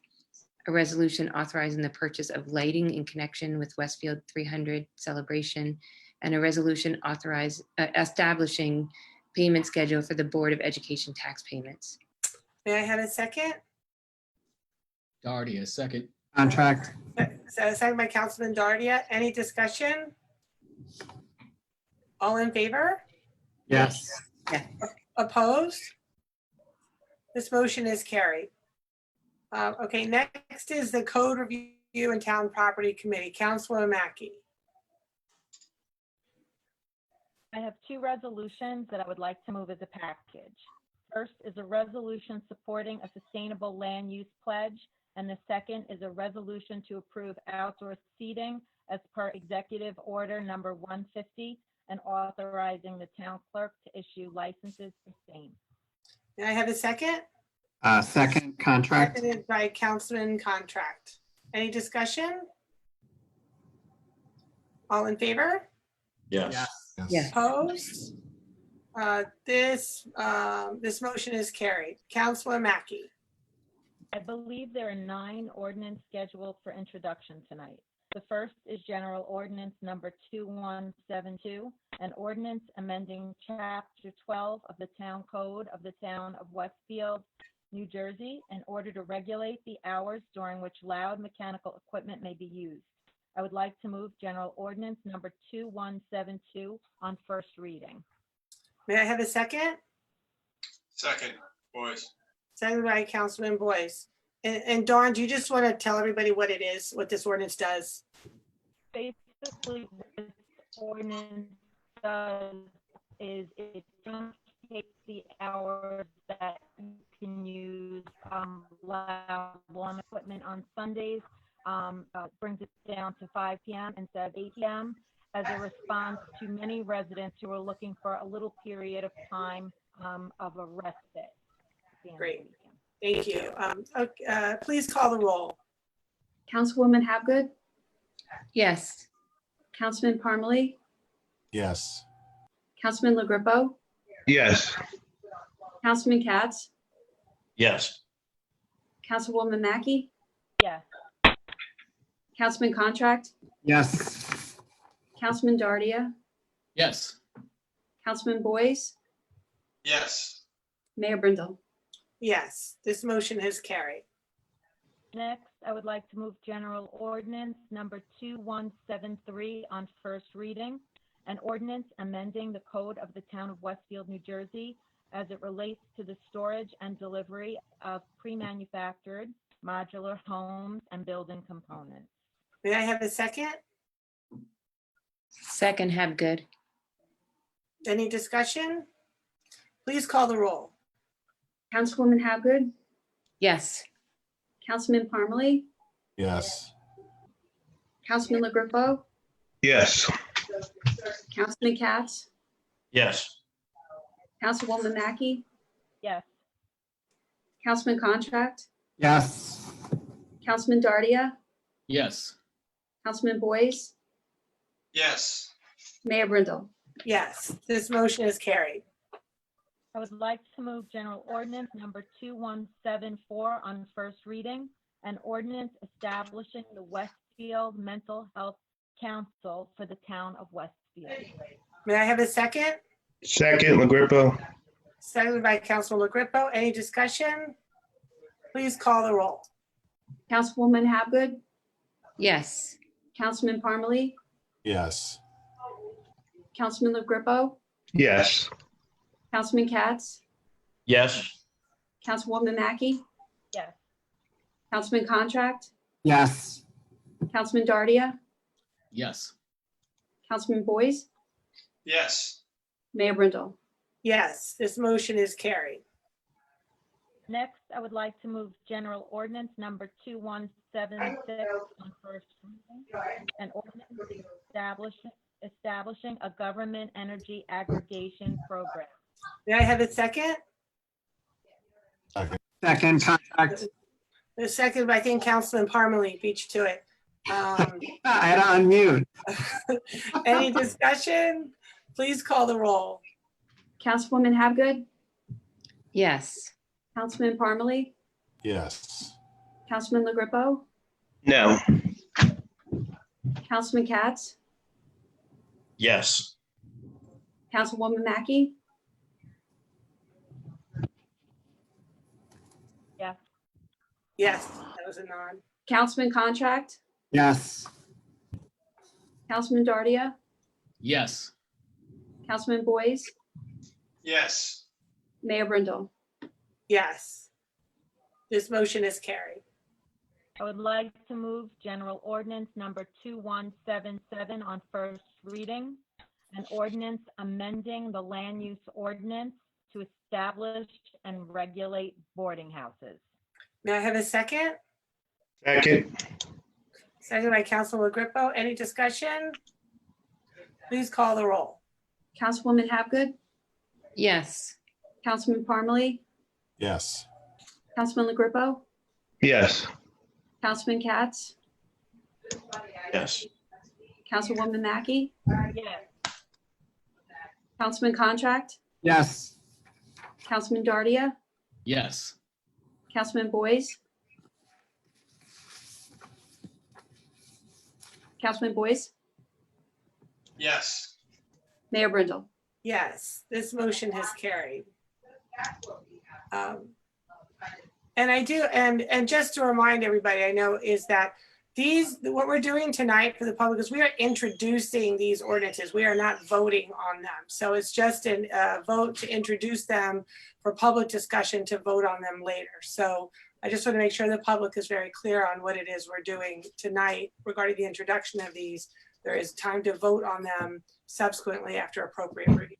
A resolution authorizing the purchase of lighting in connection with Westfield 300 celebration. And a resolution establishing payment schedule for the Board of Education tax payments. May I have a second? Dardia, second. Contract. So second by Councilman Dardia. Any discussion? All in favor? Yes. Yeah. Opposed? This motion is carried. Okay, next is the Code Review and Town Property Committee. Councilor Mackey. I have 2 resolutions that I would like to move as a package. First is a resolution supporting a sustainable land use pledge, and the second is a resolution to approve outdoor seating as per Executive Order number 150 and authorizing the town clerk to issue licenses for same. May I have a second? Second. Contract. Seconded by Councilman Contract. Any discussion? All in favor? Yes. Yeah. Opposed? This motion is carried. Councilor Mackey. I believe there are 9 ordinance scheduled for introduction tonight. The first is General Ordinance Number 2172, an ordinance amending Chapter 12 of the Town Code of the Town of Westfield, New Jersey, in order to regulate the hours during which loud mechanical equipment may be used. I would like to move General Ordinance Number 2172 on first reading. May I have a second? Second, Boyce. Seconded by Councilman Boyce. And Dawn, do you just want to tell everybody what it is, what this ordinance does? Basically, what this ordinance does is it takes the hours that you can use loud alarm equipment on Sundays, brings it down to 5 p.m. instead of 8 p.m. as a response to many residents who are looking for a little period of time of a respite. at the end of the Great. weekend. Thank you. Please call the roll. Councilwoman Habgood, Yes. Councilman Parmalee, Yes. Councilman LaGrepo, Yes. Councilman Katz, Yes. Councilwoman Mackey, Yes. Councilman Contract, Yes. Councilman Dardia, Yes. Councilman Boyce, Yes. Mayor Brindle. Yes, this motion has carried. Next, I would like to move General Ordinance Number 2173 on first reading, an ordinance amending the code of the Town of Westfield, New Jersey, as it relates to the storage and delivery of pre-manufactured modular homes and building components. May I have a second? Second, Habgood. Any discussion? Please call the roll. Councilwoman Habgood, Yes. Councilman Parmalee, Yes. Councilman LaGrepo, Yes. Councilman Katz, Yes. Councilwoman Mackey, Yes. Councilman Contract, Yes. Councilman Dardia, Yes. Councilman Boyce, Yes. Mayor Brindle. Yes, this motion is carried. I would like to move General Ordinance Number 2174 on first reading, an ordinance establishing the Westfield Mental Health Council for the Town of Westfield. May I have a second? Second, LaGrepo. Seconded by Councilman LaGrepo. Any discussion? Please call the roll. Councilwoman Habgood, Yes. Councilman Parmalee, Yes. Councilman LaGrepo, Yes. Councilman Katz, Yes. Councilwoman Mackey, Yes. Councilman Contract, Yes. Councilman Dardia, Yes. Councilman Boyce, Yes. Mayor Brindle. Yes, this motion is carried. Next, I would like to move General Ordinance Number 2176 on first reading, an ordinance establishing a government energy aggregation program. May I have a second? Second, Contract. The second, I think Councilman Parmalee beat you to it. I had to unmute. Any discussion? Please call the roll. Councilwoman Habgood, Yes. Councilman Parmalee, Yes. Councilman LaGrepo, No. Councilman Katz, Yes. Councilwoman Mackey, Yes. Yes, that was a nod. Councilman Contract, Yes. Councilman Dardia, Yes. Councilman Boyce, Yes. Mayor Brindle. Yes, this motion is carried. I would like to move General Ordinance Number 2177 on first reading, an ordinance amending the land use ordinance to establish and regulate boarding houses. May I have a second? Second. Second by Councilman LaGrepo. Any discussion? Please call the roll. Councilwoman Habgood, Yes. Councilman Parmalee, Yes. Councilman LaGrepo, Yes. Councilman Katz, Yes. Councilwoman Mackey, Yes. Councilman Contract, Yes. Councilman Dardia, Yes. Councilman Boyce, Councilman Boyce, Yes. Mayor Brindle. Yes, this motion has carried. And just to remind everybody, I know is that what we're doing tonight for the public is we are introducing these ordinances. We are not voting on them. So it's just a vote to introduce them for public discussion to vote on them later. So I just want to make sure the public is very clear on what it is we're doing tonight regarding the introduction of these. There is time to vote on them subsequently after appropriate review.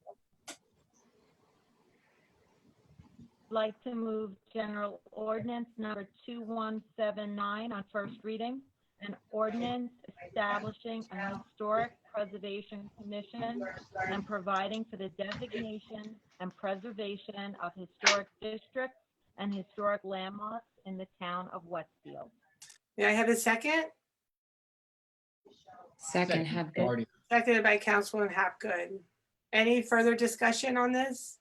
Like to move general ordinance number 2179 on first reading, an ordinance establishing a historic preservation commission and providing for the designation and preservation of historic districts and historic landmarks in the town of Westfield. May I have a second? Second, Hapgood. Seconded by Councilman Hapgood. Any further discussion on this?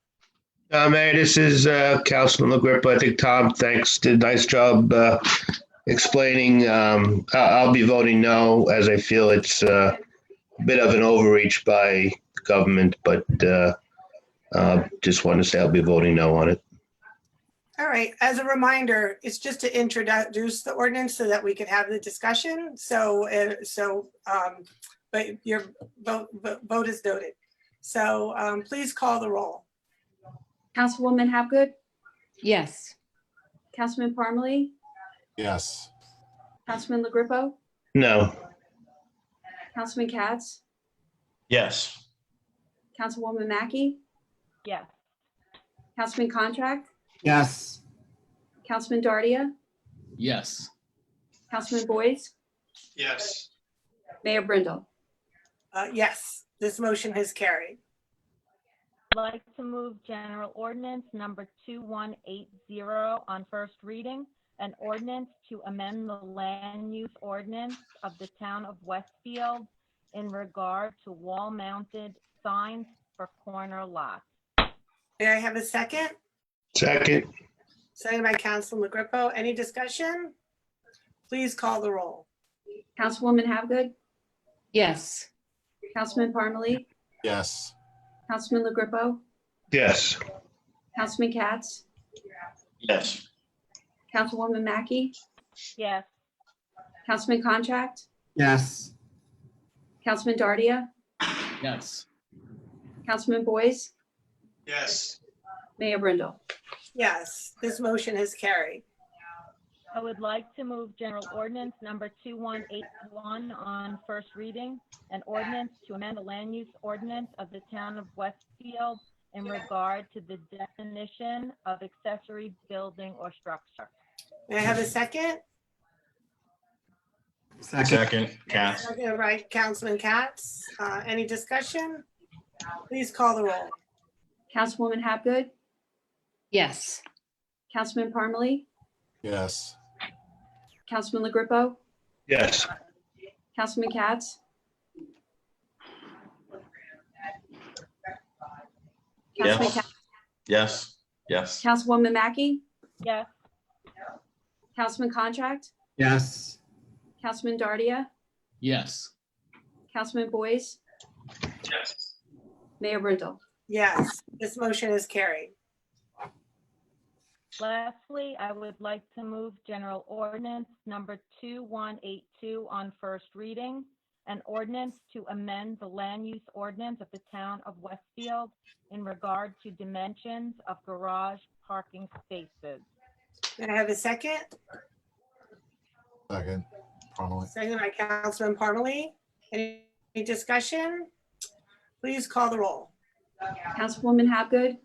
Mayor, this is Councilman LaGripa. I think Tom, thanks, did a nice job explaining. I'll be voting no, as I feel it's a bit of an overreach by government, but just want to say I'll be voting no on it. All right, as a reminder, it's just to introduce the ordinance so that we could have the discussion. But your vote is noted. So please call the roll. Councilwoman Hapgood, Yes. Councilman Parmalee, Yes. Councilman LaGripo, No. Councilman Katz, Yes. Councilwoman Mackey, Yes. Councilman Contract, Yes. Councilman Dardia, Yes. Councilman Boyce, Yes. Mayor Brindle. Yes, this motion has carried. Like to move general ordinance number 2180 on first reading, an ordinance to amend the land use ordinance of the town of Westfield in regard to wall-mounted signs for corner lots. May I have a second? Second. Second by Councilman LaGripo. Any discussion? Please call the roll. Councilwoman Hapgood, Yes. Councilman Parmalee, Yes. Councilman LaGripo, Yes. Councilman Katz, Yes. Councilwoman Mackey, Yes. Councilman Contract, Yes. Councilman Dardia, Yes. Councilman Boyce, Yes. Mayor Brindle. Yes, this motion has carried. I would like to move general ordinance number 2181 on first reading, an ordinance to amend the land use ordinance of the town of Westfield in regard to the definition of accessory building or structure. May I have a second? Second. Katz. Second by Councilman Katz. Any discussion? Please call the roll. Councilwoman Hapgood, Yes. Councilman Parmalee, Yes. Councilman LaGripo, Yes. Councilman Katz, Councilman Yes. Katz, Yes. Yes. Councilwoman Mackey, Yes. Councilman Contract, Yes. Councilman Dardia, Yes. Councilman Boyce, Yes. Mayor Brindle. Yes, this motion is carried. Lastly, I would like to move general ordinance number 2182 on first reading, an ordinance to amend the land use ordinance of the town of Westfield in regard to dimensions of garage parking spaces. May I have a second? Second. Parmalee. Second by Councilman Parmalee. Any discussion? Please call the roll. Councilwoman Hapgood,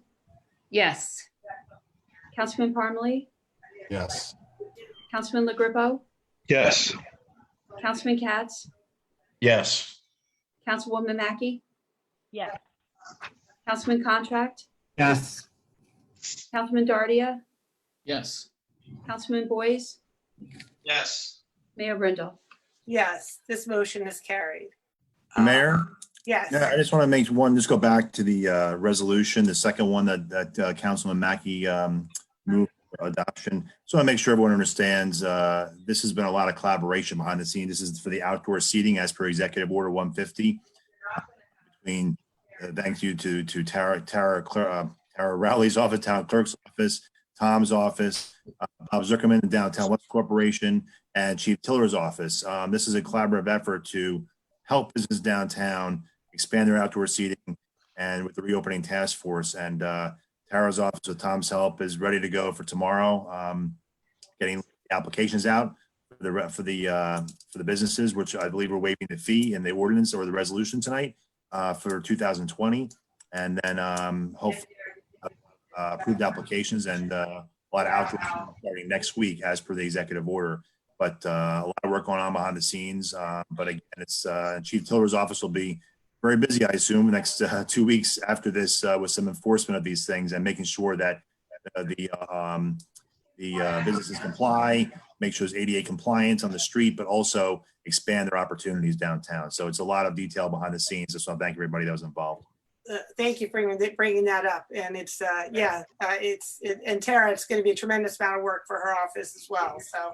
Yes. Councilman Parmalee, Yes. Councilman LaGripo, Yes. Councilman Katz, Yes. Councilwoman Mackey, Yes. Councilman Contract, Yes. Councilman Dardia, Yes. Councilman Boyce, Yes. Mayor Brindle. Yes, this motion is carried. Mayor? Yes. Yeah, I just want to make one, just go back to the resolution, the second one that Councilman Mackey moved for adoption. So I make sure everyone understands, this has been a lot of collaboration behind the scenes. This is for the outdoor seating as per Executive Order 150. Between, thank you to Tara Rowley's office, Town Clerk's office, Tom's office, Bob Zuckerman, the Downtown West Corporation, and Chief Tiller's office. This is a collaborative effort to help business downtown expand their outdoor seating, and with the reopening task force. And Tara's office, with Tom's help, is ready to go for tomorrow, getting the applications out for the businesses, which I believe we're waiving the fee in the ordinance or the resolution tonight for 2020, and then hopefully approved applications and a lot of outdoor starting next week as per the executive order. But a lot of work going on behind the scenes. But again, it's Chief Tiller's office will be very busy, I assume, next 2 weeks after this with some enforcement of these things and making sure that the businesses comply, make sure there's ADA compliance on the street, but also expand their opportunities downtown. So it's a lot of detail behind the scenes. So I thank everybody that was involved. Thank you for bringing that up. And it's, and Tara, it's going to be a tremendous amount of work for her office as well. So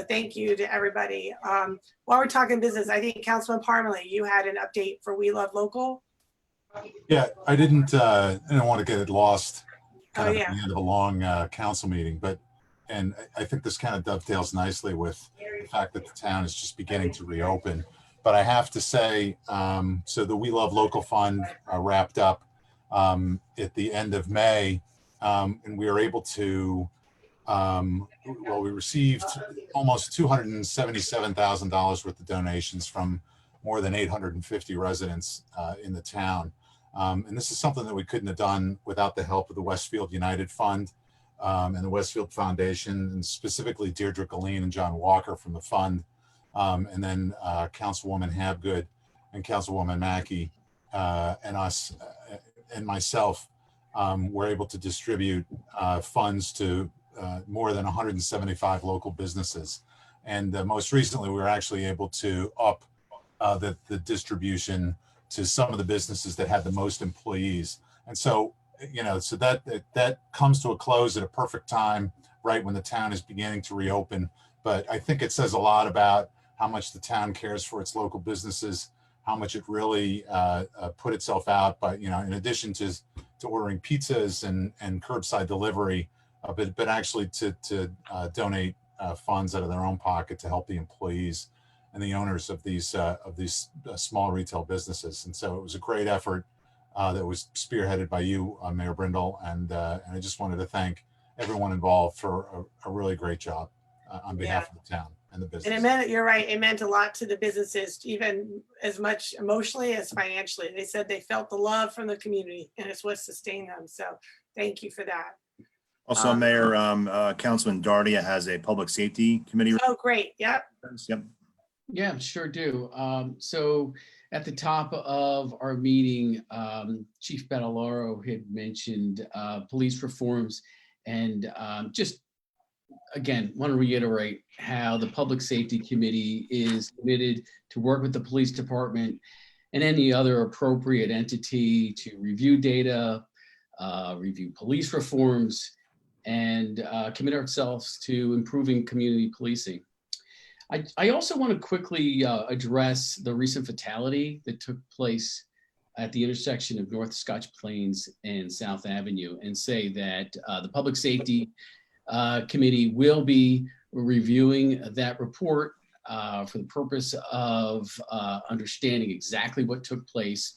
thank you to everybody. While we're talking business, I think Councilman Parmalee, you had an update for We Love Local. Yeah, I didn't want to get it lost at the Yeah. end of a long council meeting, and I think this kind of dovetails nicely with the fact that the town is just beginning to reopen. But I have to say, so the We Love Local Fund wrapped up at the end of May, and we were able to, we received almost $277,000 worth of donations from more than 850 residents in the town. And this is something that we couldn't have done without the help of the Westfield United Fund and the Westfield Foundation, and specifically Deirdre Galeen and John Walker from the fund. And then Councilwoman Habgood and Councilwoman Mackey and us and myself were able to distribute funds to more than 175 local businesses. And most recently, we were actually able to up the distribution to some of the businesses that had the most employees. And so, so that comes to a close at a perfect time, right when the town is beginning to reopen. But I think it says a lot about how much the town cares for its local businesses, how much it really put itself out by, in addition to ordering pizzas and curbside delivery, but actually to donate funds out of their own pocket to help the employees and the owners of these small retail businesses. And so it was a great effort that was spearheaded by you, Mayor Brindle, and I just wanted to thank everyone involved for a really great job on behalf of the town and the business. And it meant, you're right, it meant a lot to the businesses, even as much emotionally as financially. They said they felt the love from the community, and it's what sustained them. So thank you for that. Also, Mayor, Councilman Dardia has a public safety committee. Oh, great. Yep. Yep. Yeah, sure do. So at the top of our meeting, Chief Badalaro had mentioned police reforms, and just again, want to reiterate how the Public Safety Committee is committed to work with the police department and any other appropriate entity to review data, review police reforms, and commit ourselves to improving community policing. I also want to quickly address the recent fatality that took place at the intersection of North Scotch Plains and South Avenue, and say that the Public Safety Committee will be reviewing that report for the purpose of understanding exactly what took place,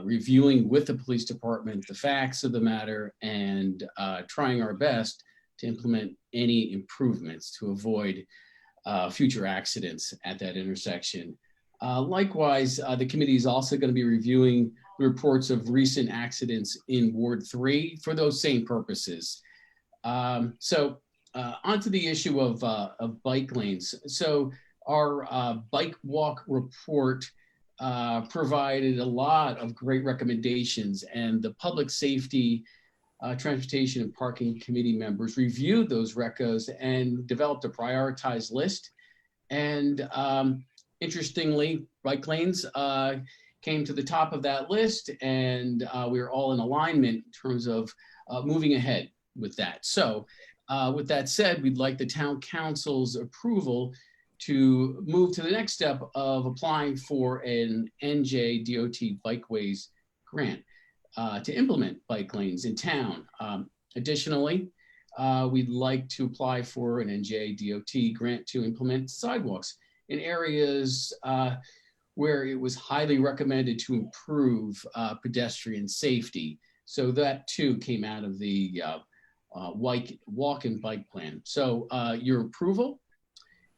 reviewing with the police department the facts of the matter, and trying our best to implement any improvements to avoid future accidents at that intersection. Likewise, the committee is also going to be reviewing the reports of recent accidents in Ward 3 for those same purposes. So onto the issue of bike lanes. So our bike walk report provided a lot of great recommendations, and the Public Safety, Transportation and Parking Committee members reviewed those recos and developed a prioritized list. And interestingly, bike lanes came to the top of that list, and we were all in alignment in terms of moving ahead with that. So With that said, we'd like the town council's approval to move to the next step of applying for an NJDOT Bikeways grant to implement bike lanes in town. Additionally, we'd like to apply for an NJDOT grant to implement sidewalks in areas where it was highly recommended to improve pedestrian safety. So that too came out of the walk and bike plan. So your approval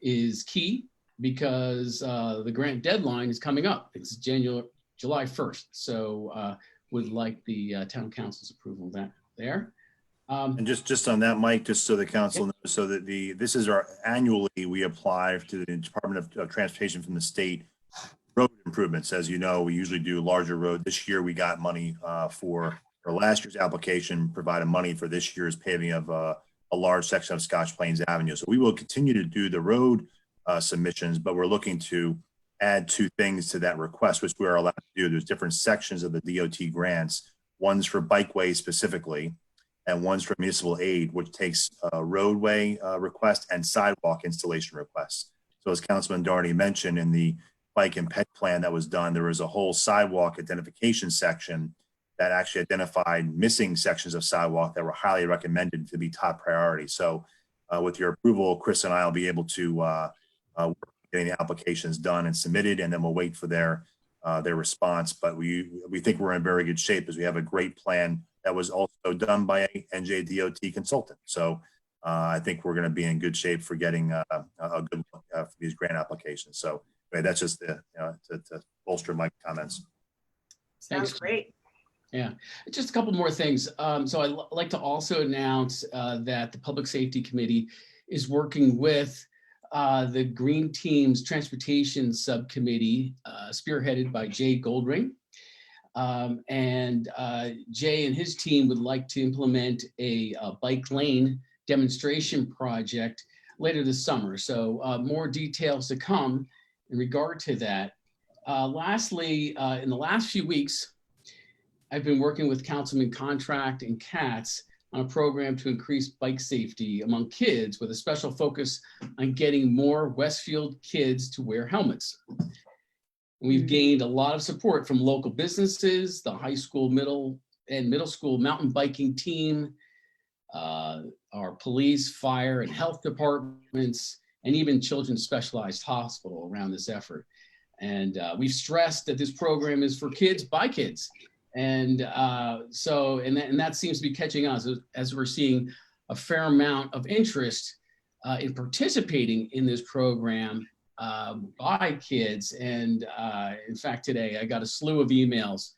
is key because the grant deadline is coming up. It's July 1st. So would like the town council's approval of that there. And just on that, Mike, just so the council knows, so that this is our annually, we apply to the Department of Transportation from the state road improvements. As you know, we usually do larger road. This year we got money for last year's application, provided money for this year's paving of a large section of Scotch Plains Avenue. So we will continue to do the road submissions, but we're looking to add 2 things to that request, which we are allowed to do. There's different sections of the DOT grants. One's for bikeways specifically, and one's for municipal aid, which takes roadway requests and sidewalk installation requests. So as Councilman Doherty mentioned, in the bike and ped plan that was done, there was a whole sidewalk identification section that actually identified missing sections of sidewalk that were highly recommended to be top priority. So with your approval, Chris and I will be able to work on getting the applications done and submitted, and then we'll wait for their response. But we think we're in very good shape as we have a great plan that was also done by a NJDOT consultant. So I think we're going to be in good shape for getting a good look for these grant applications. So anyway, that's just to bolster my comments. Thanks. Sounds great. Yeah, just a couple more things. So I'd like to also announce that the Public Safety Committee is working with the Green Team's Transportation Subcommittee, spearheaded by Jay Goldring. And Jay and his team would like to implement a bike lane demonstration project later this summer. So more details to come in regard to that. Lastly, in the last few weeks, I've been working with Councilman Contract and Katz on a program to increase bike safety among kids with a special focus on getting more Westfield kids to wear helmets. We've gained a lot of support from local businesses, the high school, middle school mountain biking team, our police, fire, and health departments, and even Children's Specialized Hospital around this effort. And we've stressed that this program is for kids by kids. And that seems to be catching us as we're seeing a fair amount of interest in participating in this program by kids. And in fact, today I got a slew of emails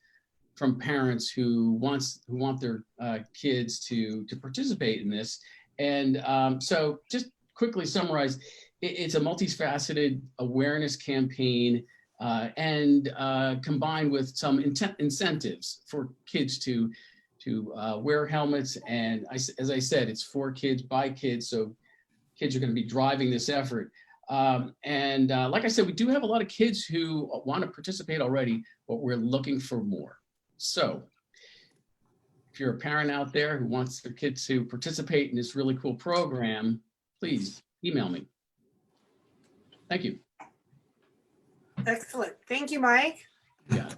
from parents who want their kids to participate in this. And so just quickly summarize, it's a multifaceted awareness campaign and combined with some incentives for kids to wear helmets. And as I said, it's for kids by kids. So kids are going to be driving this effort. And like I said, we do have a lot of kids who want to participate already, but we're looking for more. So if you're a parent out there who wants their kids to participate in this really cool program, please email me. Thank you. Excellent. Thank you, Mike. Yeah.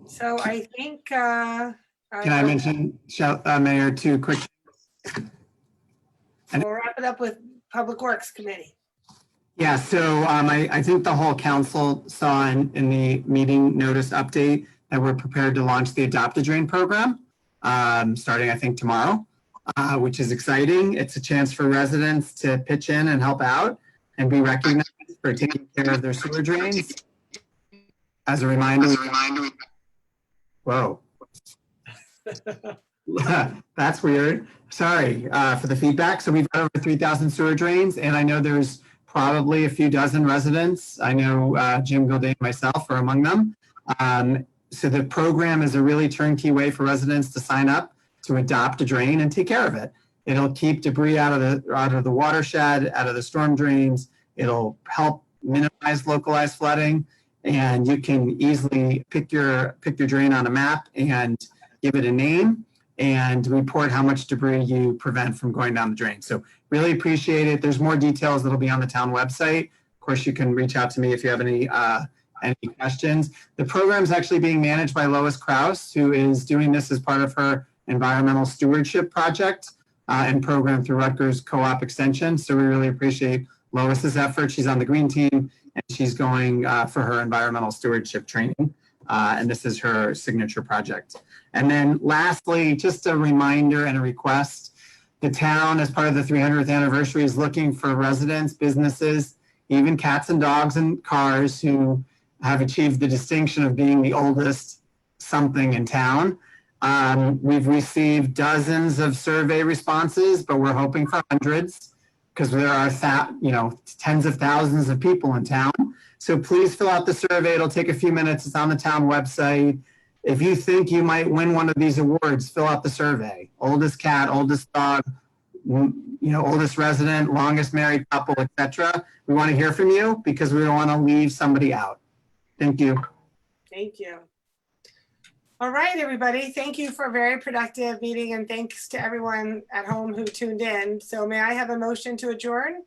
So I think. Can I mention, Mayor, 2 quick? We'll wrap it up with Public Works Committee. Yeah, so I think the whole council saw in the meeting notice update that we're prepared to launch the Adopt a Drain program starting, I think, tomorrow, which is exciting. It's a chance for residents to pitch in and help out and be recognized for taking care of their sewer drains. As a reminder, whoa. That's weird. Sorry for the feedback. So we've got over 3,000 sewer drains, and I know there's probably a few dozen residents. I know Jim Gilday and myself are among them. So the program is a really turnkey way for residents to sign up to adopt a drain and take care of it. It'll keep debris out of the watershed, out of the storm drains. It'll help minimize localized flooding, and you can easily pick your drain on a map and give it a name. and report how much debris you prevent from going down the drain. So really appreciate it. There's more details that'll be on the town website. Of course, you can reach out to me if you have any questions. The program is actually being managed by Lois Kraus, who is doing this as part of her environmental stewardship project and program through Rutgers Co-op Extension. So we really appreciate Lois's effort. She's on the green team and she's going for her environmental stewardship training. And this is her signature project. And then lastly, just a reminder and a request. The town, as part of the 300th anniversary, is looking for residents, businesses, even cats and dogs and cars who have achieved the distinction of being the oldest something in town. We've received dozens of survey responses, but we're hoping for hundreds because there are tens of thousands of people in town. So please fill out the survey. It'll take a few minutes. It's on the town website. If you think you might win one of these awards, fill out the survey. Oldest cat, oldest dog, oldest resident, longest married couple, etc. We want to hear from you because we don't want to leave somebody out. Thank you. Thank you. All right, everybody. Thank you for a very productive meeting, and thanks to everyone at home who tuned in. So may I have a motion to adjourn?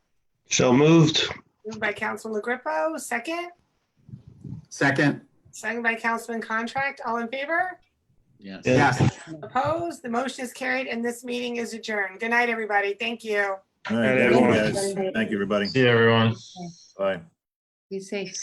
So moved. Moved by Councilman Grippo, second. Second. Second by Councilman Contract. All in favor? Yes. Yes. Opposed? The motion is carried and this meeting is adjourned. Good night, everybody. Thank you. All right, Night, thank you, everyone. guys. Thank you, everybody. See you, everyone. Bye. Be safe.